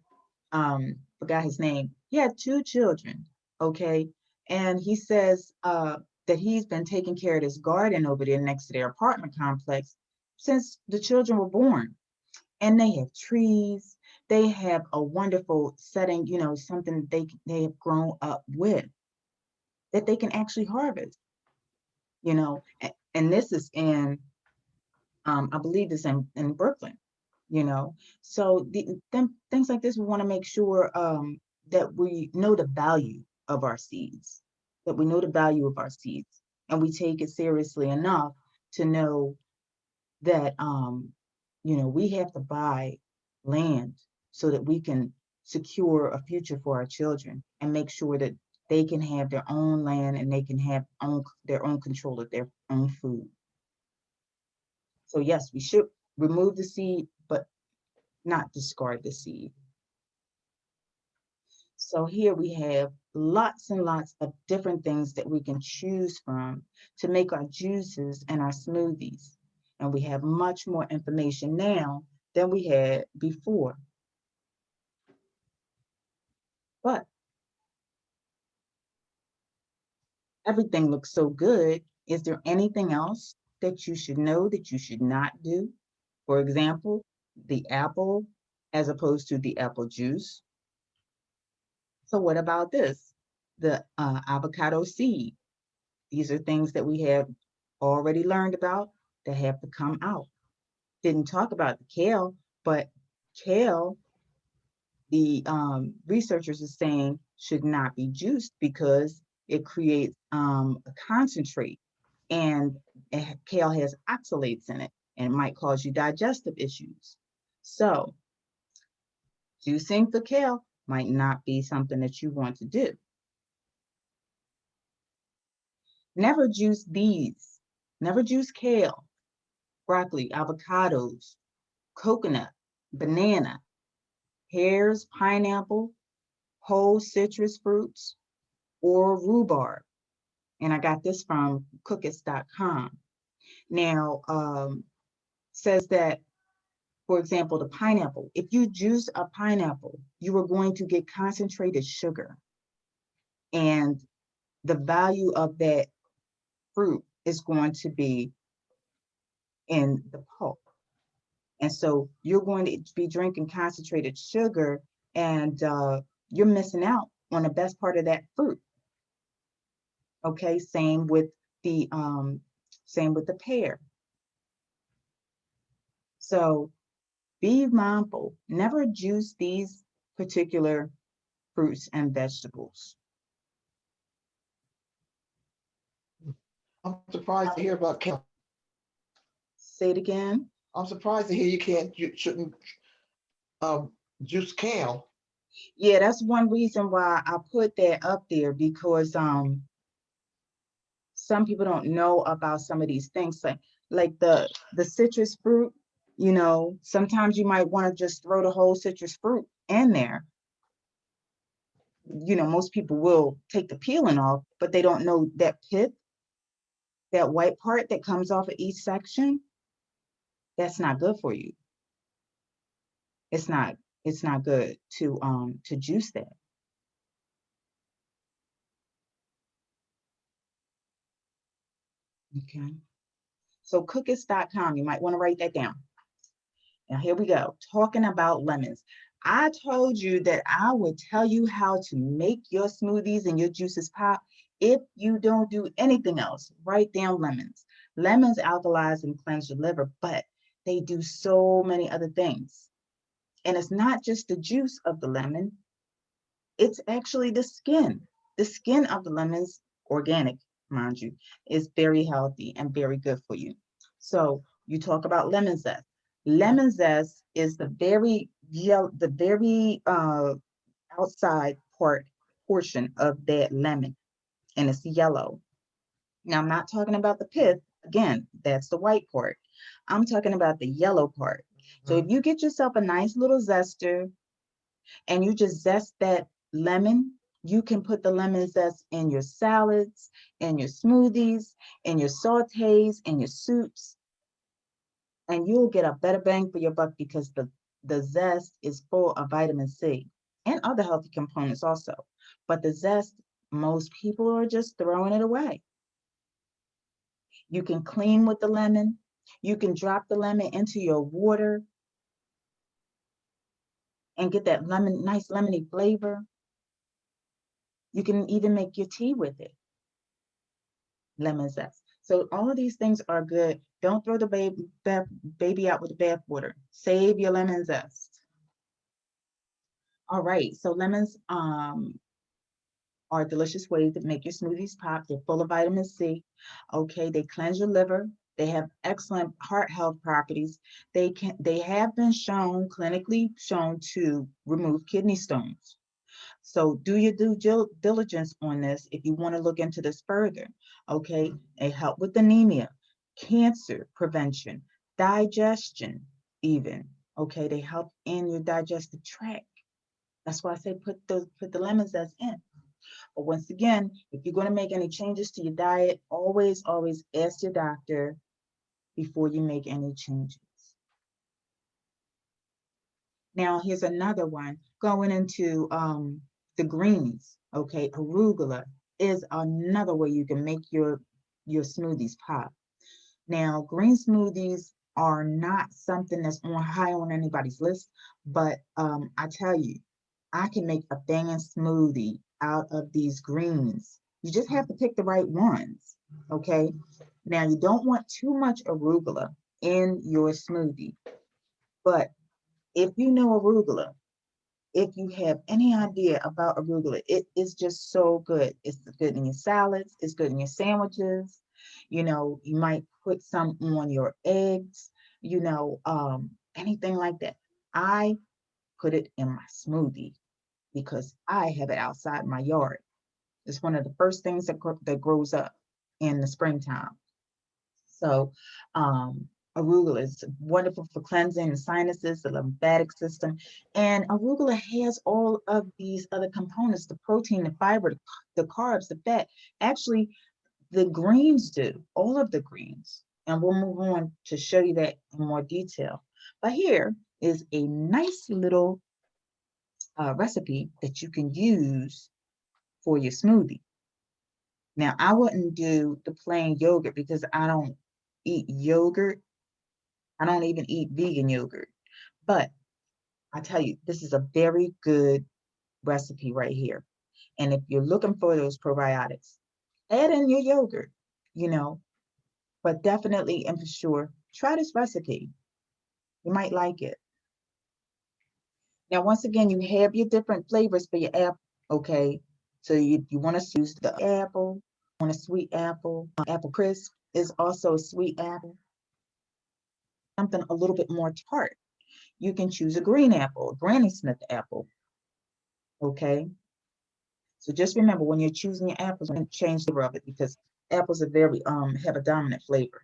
forgot his name, he had 2 children, okay? And he says that he's been taking care of this garden over there next to their apartment complex since the children were born. And they have trees, they have a wonderful setting, something they have grown up with that they can actually harvest, and this is in, I believe it's in Brooklyn, so things like this, we want to make sure that we know the value of our seeds, and we take it seriously enough to know that, we have to buy land so that we can secure a future for our children and make sure that they can have their own land and they can have their own control of their own food. So yes, we should remove the seed, but not discard the seed. So here we have lots and lots of different things that we can choose from to make our juices and our smoothies. And we have much more information now than we had before. But everything looks so good. Is there anything else that you should know that you should not do? For example, the apple as opposed to the apple juice. So what about this? The avocado seed. These are things that we have already learned about that have to come out. Didn't talk about the kale, but kale, the researchers are saying should not be juiced because it creates a concentrate, and kale has oxalates in it, and it might cause you digestive issues. So juicing for kale might not be something that you want to do. Never juice these. Never juice kale, broccoli, avocados, coconut, banana, pears, pineapple, whole citrus fruits, or rhubarb. And I got this from cookits.com. Now, says that, for example, the pineapple, if you juice a pineapple, you are going to get concentrated sugar. And the value of that fruit is going to be in the pulp. And so you're going to be drinking concentrated sugar, and you're missing out on the best part of that fruit. Okay, same with the pear. So be mindful, never juice these particular fruits and vegetables. I'm surprised to hear about kale. Say it again. I'm surprised to hear you shouldn't juice kale. Yeah, that's one reason why I put that up there, because some people don't know about some of these things, like the citrus fruit. You know, sometimes you might want to just throw the whole citrus fruit in there. You know, most people will take the peeling off, but they don't know that pith, that white part that comes off of each section. That's not good for you. It's not good to juice that. Okay. So cookits.com, you might want to write that down. Now here we go, talking about lemons. I told you that I would tell you how to make your smoothies and your juices pop if you don't do anything else. Write down lemons. Lemons alkalize and cleanse your liver, but they do so many other things. And it's not just the juice of the lemon, it's actually the skin. The skin of the lemons, organic, mind you, is very healthy and very good for you. So you talk about lemon zest. Lemon zest is the very outside portion of that lemon, and it's yellow. Now I'm not talking about the pith. Again, that's the white part. I'm talking about the yellow part. So if you get yourself a nice little zester and you just zest that lemon, you can put the lemon zest in your salads, in your smoothies, in your sautés, in your soups, and you'll get a better bang for your buck, because the zest is full of vitamin C and other healthy components also. But the zest, most people are just throwing it away. You can clean with the lemon. You can drop the lemon into your water and get that nice lemony flavor. You can even make your tea with it. Lemon zest. So all of these things are good. Don't throw the baby out with the bathwater. Save your lemon zest. All right, so lemons are delicious ways to make your smoothies pop. They're full of vitamin C. Okay, they cleanse your liver. They have excellent heart health properties. They have been clinically shown to remove kidney stones. So do your due diligence on this if you want to look into this further. Okay, they help with anemia, cancer prevention, digestion even. Okay, they help in your digestive tract. That's why I say put the lemon zest in. But once again, if you're going to make any changes to your diet, always ask your doctor before you make any changes. Now, here's another one going into the greens. Okay, arugula is another way you can make your smoothies pop. Now, green smoothies are not something that's high on anybody's list, but I tell you, I can make a banging smoothie out of these greens. You just have to pick the right ones, okay? Now, you don't want too much arugula in your smoothie, but if you know arugula, if you have any idea about arugula, it is just so good. It's good in your salads, it's good in your sandwiches. You know, you might put some on your eggs, you know, anything like that. I put it in my smoothie because I have it outside my yard. It's one of the first things that grows up in the springtime. So arugula is wonderful for cleansing the sinuses, the lymphatic system. And arugula has all of these other components, the protein, the fiber, the carbs, the fat. Actually, the greens do, all of the greens. And we'll move on to show you that in more detail. But here is a nice little recipe that you can use for your smoothie. Now, I wouldn't do the plain yogurt because I don't eat yogurt. I don't even eat vegan yogurt. But I tell you, this is a very good recipe right here. And if you're looking for those probiotics, add in your yogurt, you know, but definitely and for sure, try this recipe. You might like it. Now, once again, you have your different flavors for your apple, okay? So you want to use the apple, want a sweet apple. Apple crisp is also a sweet apple. something a little bit more tart, you can choose a green apple, a Granny Smith apple. Okay. So just remember when you're choosing your apples, change the flavor of it because apples are very have a dominant flavor.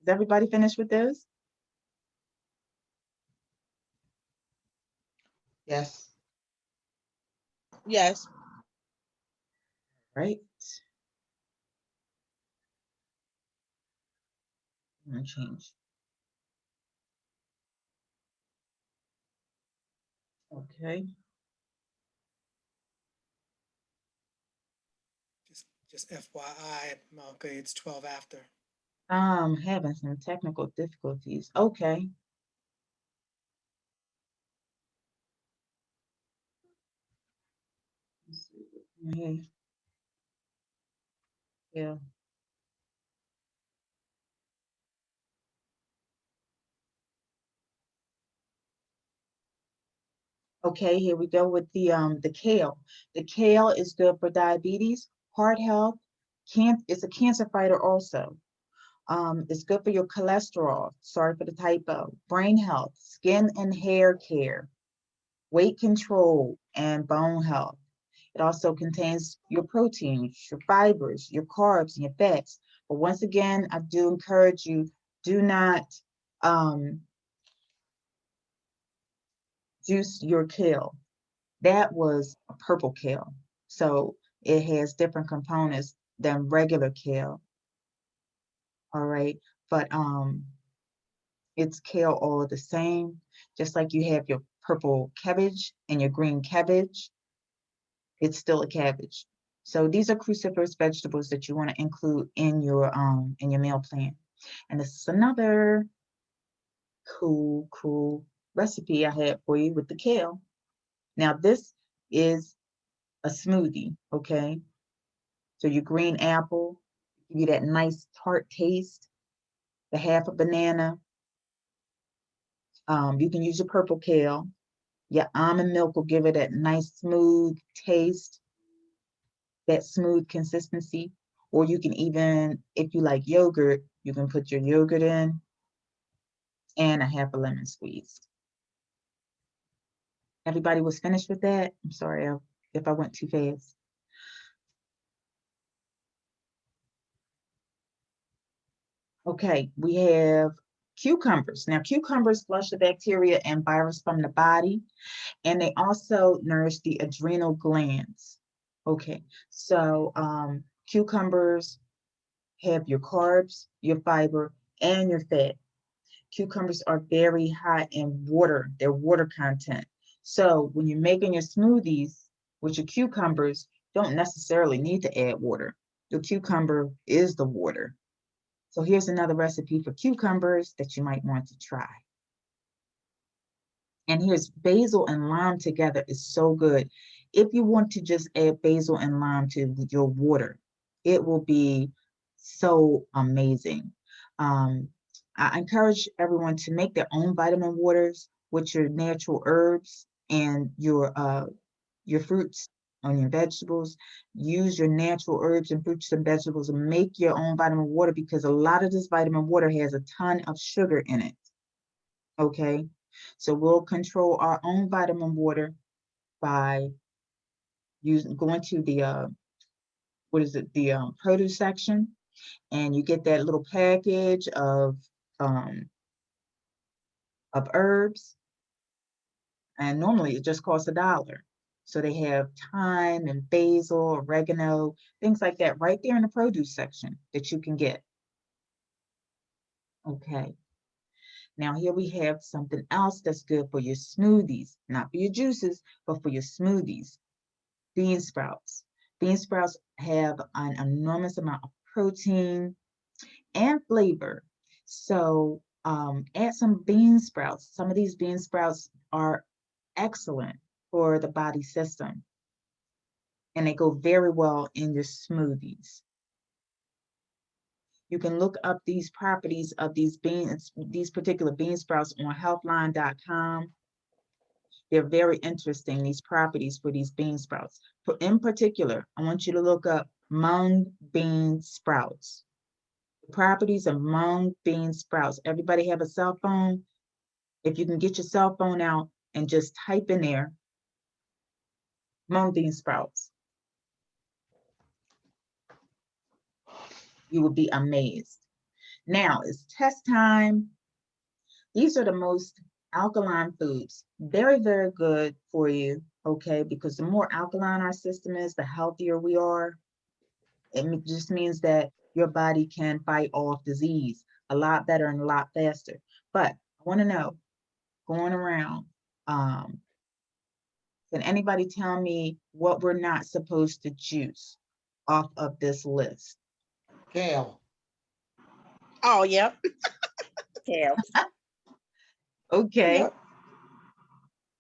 Is everybody finished with this? Yes. Yes. Right. I'm gonna change. Okay. Just FYI, okay, it's 12 after. Having some technical difficulties. Okay. Let's see. Okay. Yeah. Okay, here we go with the kale. The kale is good for diabetes, heart health, it's a cancer fighter also. It's good for your cholesterol, sorry for the typo, brain health, skin and hair care, weight control, and bone health. It also contains your proteins, your fibers, your carbs, and your fats. But once again, I do encourage you, do not juice your kale. That was a purple kale. So it has different components than regular kale. All right. But it's kale all the same. Just like you have your purple cabbage and your green cabbage, it's still a cabbage. So these are cruciferous vegetables that you want to include in your meal plan. And this is another cool recipe I had for you with the kale. Now this is a smoothie, okay? So your green apple, give you that nice tart taste, the half a banana. You can use your purple kale. Your almond milk will give it that nice smooth taste, that smooth consistency. Or you can even, if you like yogurt, you can put your yogurt in and a half a lemon squeeze. Everybody was finished with that? I'm sorry if I went too fast. Okay, we have cucumbers. Now, cucumbers flush the bacteria and virus from the body, and they also nourish the adrenal glands. Okay, so cucumbers have your carbs, your fiber, and your fat. Cucumbers are very high in water, their water content. So when you're making your smoothies with your cucumbers, don't necessarily need to add water. The cucumber is the water. So here's another recipe for cucumbers that you might want to try. And here's basil and lime together is so good. If you want to just add basil and lime to your water, it will be so amazing. I encourage everyone to make their own vitamin waters with your natural herbs and your fruits and your vegetables. Use your natural herbs and fruits and vegetables and make your own vitamin water because a lot of this vitamin water has a ton of sugar in it. Okay, so we'll control our own vitamin water by going to the produce section, and you get that little package of herbs, and normally it just costs $1. So they have thyme and basil, oregano, things like that right there in the produce section that you can get. Okay. Now here we have something else that's good for your smoothies, not for your juices, but for your smoothies. Bean sprouts. Bean sprouts have an enormous amount of protein and flavor. So add some bean sprouts. Some of these bean sprouts are excellent for the body system, and they go very well in your smoothies. You can look up these properties of these particular bean sprouts on healthline.com. They're very interesting, these properties for these bean sprouts. In particular, I want you to look up mung bean sprouts. Properties of mung bean sprouts. Everybody have a cell phone? If you can get your cell phone out and just type in there, mung bean sprouts, you will be amazed. Now it's test time. These are the most alkaline foods. Very, very good for you, okay? Because the more alkaline our system is, the healthier we are. It just means that your body can fight off disease a lot better and a lot faster. But I want to know, going around, can anybody tell me what we're not supposed to juice off of this list? Kale. Oh, yep. Kale. Okay. Yep.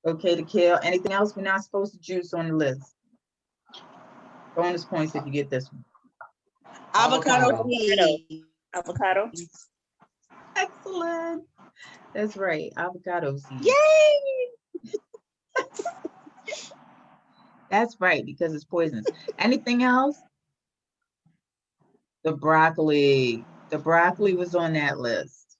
Okay, the kale. Anything else we're not supposed to juice on the list? Bonus points if you get this one. Avocado Avocado. seeds. Avocado. Excellent. That's right. Avocado seeds. Yay! That's right, because it's poisonous. Anything else? The broccoli. The broccoli was on that list.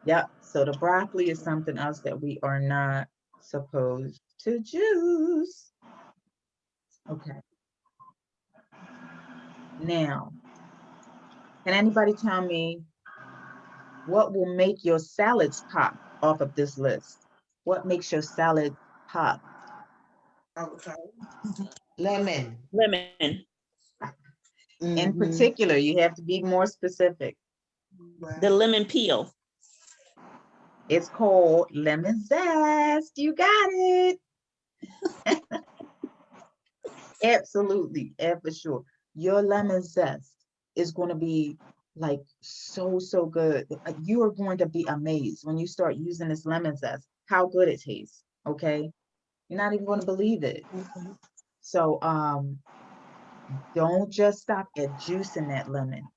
Yep. So the broccoli is something else that we are not supposed to juice. Okay. Now, can anybody tell me what will make your salads pop off of this list? What makes your salad pop? Avocado. Lemon. Lemon. In Mhm. particular, you have to be more specific. The lemon peel. It's called lemon zest. You got it. Absolutely, and for sure. Your lemon zest is going to be like so good. You are going to be amazed when you start using this lemon zest, how good it tastes. Okay. You're not even going to believe it. So don't just stop at juicing that lemon.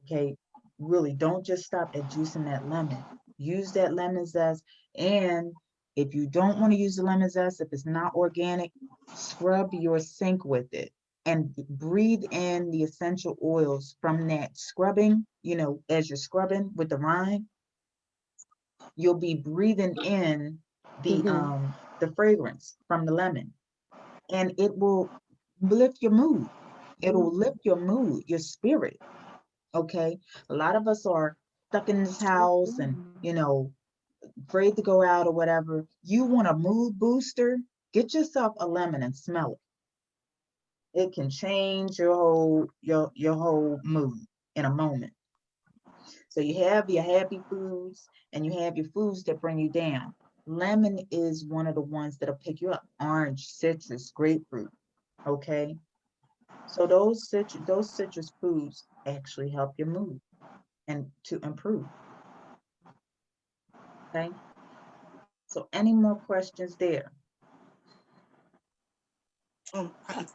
Okay. Really, don't just stop at juicing that lemon. Use that lemon zest. And if you don't want to use the lemon zest, if it's not organic, scrub your sink with it and breathe in the essential oils from that scrubbing. You know, as you're scrubbing with the rind, you'll be breathing in the fragrance from the lemon, and it will lift your mood. It'll lift your mood, your spirit. Okay. A lot of us are stuck in this house and, you know, afraid to go out or whatever. You want a mood booster? Get yourself a lemon and smell it. It can change your whole mood in a moment. So you have your happy foods and you have your foods that bring you down. Lemon is one of the ones that'll pick you up. Orange, citrus, grapefruit. Okay. So those citrus foods actually help your mood and to improve. Okay. So any more questions there?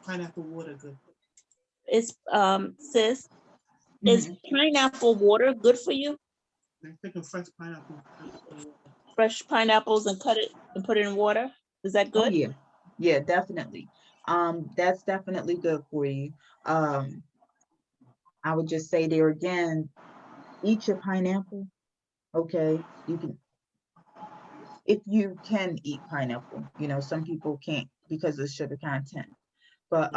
Pineapple water good. Is sis, is pineapple water good for you? I'm thinking fresh pineapple. Fresh pineapples and cut it and put it in water? Is that Oh good? yeah. Yeah, definitely. That's definitely good for you. I would just say there again, eat your pineapple. Okay. You can, if you can eat pineapple, you know, some people can't because of the sugar content, but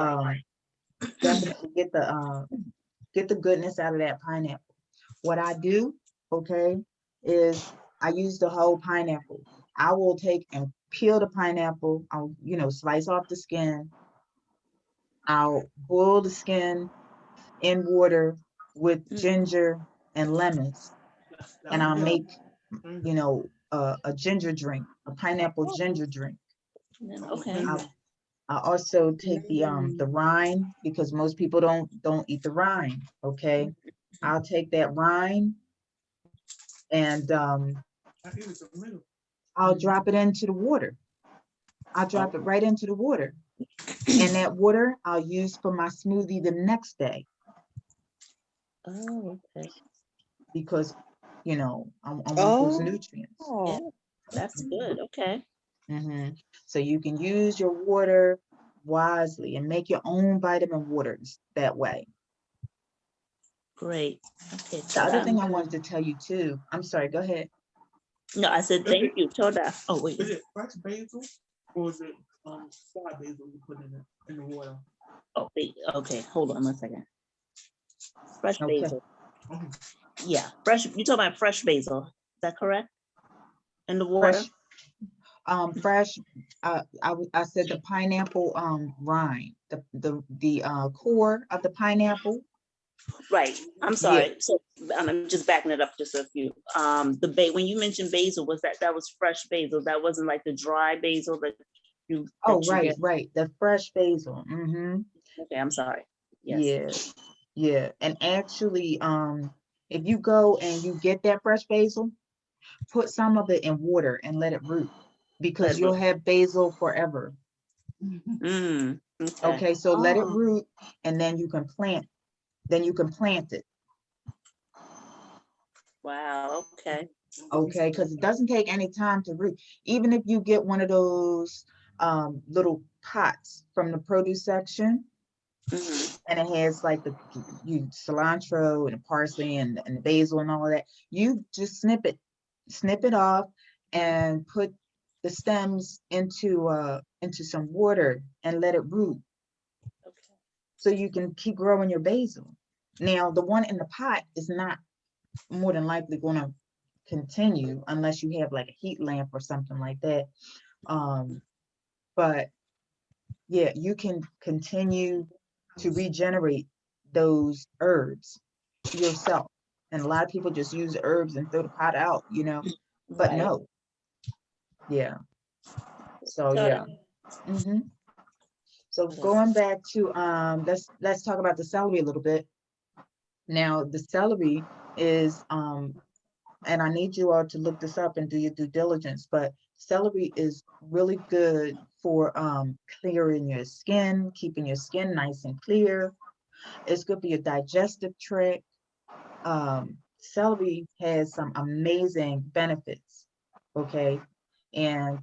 definitely get the goodness out of that pineapple. What I do, okay, is I use the whole pineapple. I will take and peel the pineapple. I'll, you know, slice off the skin. I'll boil the skin in water with ginger and lemons, and I'll make, you know, a ginger drink, a pineapple ginger drink. Okay. I also take the rind, because most people don't eat the rind. Okay, I'll take that rind and I'll drop it into the water. I'll drop it right into the water, and that water I'll use for my smoothie the next day, Oh, okay. because, you know, I want those nutrients. Oh, That's good. Okay. So you can use your water wisely and make your own vitamin waters that way. Great. Okay. The other Toda. thing I wanted to tell you too, I'm sorry, go ahead. No, I said thank you. Toda. Oh, wait. Is it fresh basil or is it fried basil you put in the water? Oh, wait. Okay. Hold on 1 second. Fresh Okay. basil. Yeah. Fresh. You talking about fresh basil. Is that correct? In the water? Fresh, I said the pineapple, rind, the core of the pineapple. Right. I'm Yeah. sorry. So I'm just backing it up just a few. When you mentioned basil, that was fresh basil? That wasn't like the dry basil that you. Oh, that you right, get? right, the fresh basil. Okay, I'm sorry. Yes. Yeah, yeah, and actually, if you go and you get that fresh basil, put some of it in water and let it root, because Let it you'll root. have basil forever. Okay. Okay, so let it Oh. root, and then you can plant it. Wow. Okay. Okay, because it doesn't take any time to root. Even if you get one of those little pots from the produce section, Mhm. and it has like the cilantro and the parsley and the basil and all of that, you just snip it off and put the stems into some water and let it root, Okay. so you can keep growing your basil. Now, the one in the pot is not more than likely going to continue unless you have like a heat lamp or something like that. But yeah, you can continue to regenerate those herbs yourself. And a lot of people just use herbs and throw the pot out, but Right. no. Yeah. So Toda. yeah. So going back to let's talk about the celery a little bit. Now the celery is and I need you all to look this up and do your due diligence, but celery is really good for clearing your skin, keeping your skin nice and clear. It's good for your digestive tract. Celery has some amazing benefits, okay? And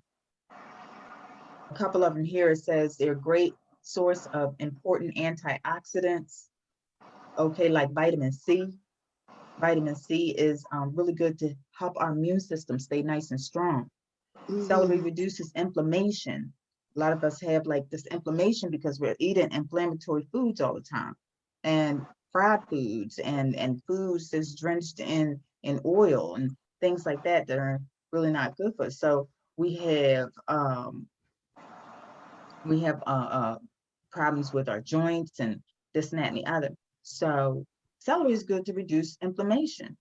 a couple of them here, it says they're a great source of important antioxidants, okay, like vitamin C. Vitamin C is really good to help our immune system stay nice and strong. Celery reduces inflammation. A lot of us have like this inflammation because we're eating inflammatory foods all the time, and fried foods and foods that's drenched in oil and things like that that are really not good for us. So we have problems with our joints and this and that and the other. So celery is good to reduce inflammation.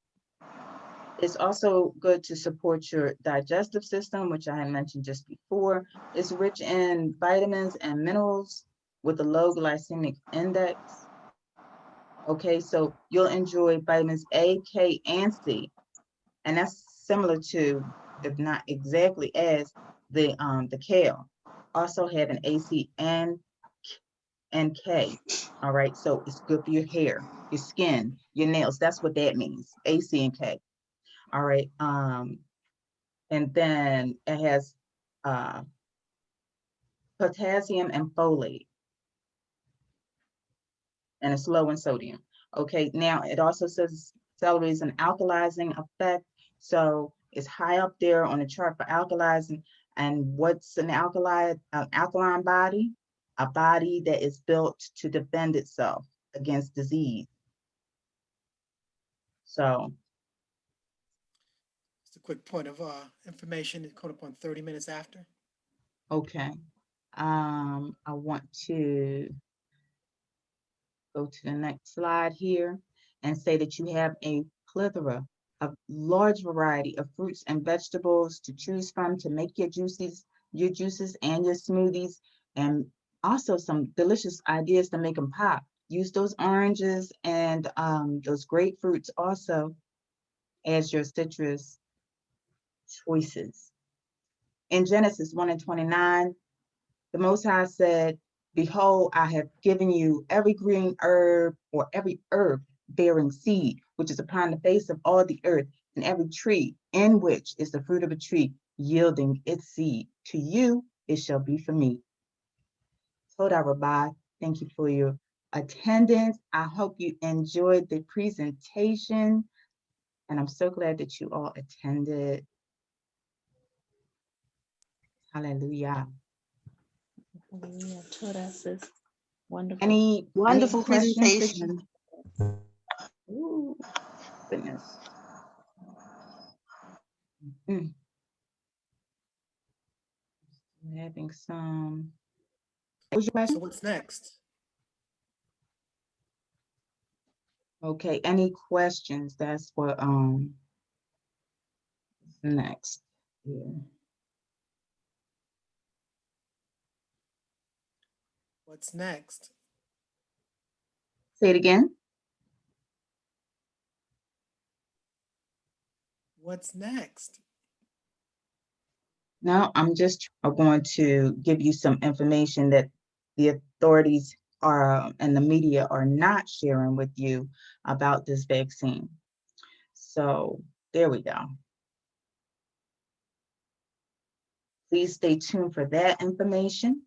It's also good to support your digestive system, which I had mentioned just before. It's rich in vitamins and minerals with a low glycemic index. Okay, so you'll enjoy vitamins A, K, and C. And that's similar to, if not exactly as, the kale. Also have an A, C, and K. All right, so it's good for your hair, your skin, your nails. That's what that means, A, C, and K. All right, and then it has potassium and folate, and it's low in sodium. Okay, now it also says celery is an alkalizing effect, so it's high up there on the chart for alkalizing. And what's an alkaline body? A body that is built to defend itself against disease. So Just a quick point of information. It's caught up on 30 minutes after. okay, I want to go to the next slide here and say that you have a plethora of large variety of fruits and vegetables to choose from to make your juices and your smoothies, and also some delicious ideas to make them pop. Use those oranges and those grapefruits also as your citrus choices. In Genesis 1:29, the Most High said, behold, I have given you every green herb, or every herb bearing seed, which is upon the face of all the earth, and every tree in which is the fruit of a tree yielding its seed. To you it shall be for me. Toda Rabbi, thank you for your attendance. I hope you enjoyed the presentation, and I'm so glad that you all attended. Hallelujah. Hallelujah. To that, sis. Wonderful. Any Wonderful questions that you- presentation. Ooh, goodness. Mm. I'm having some. What was your question? So what's next? Okay, any questions? That's what next. Yeah. What's next? Say it again. What's next? No, I'm just going to give you some information that the authorities are and the media are not sharing with you about this vaccine. So there we go. Please stay tuned for that information.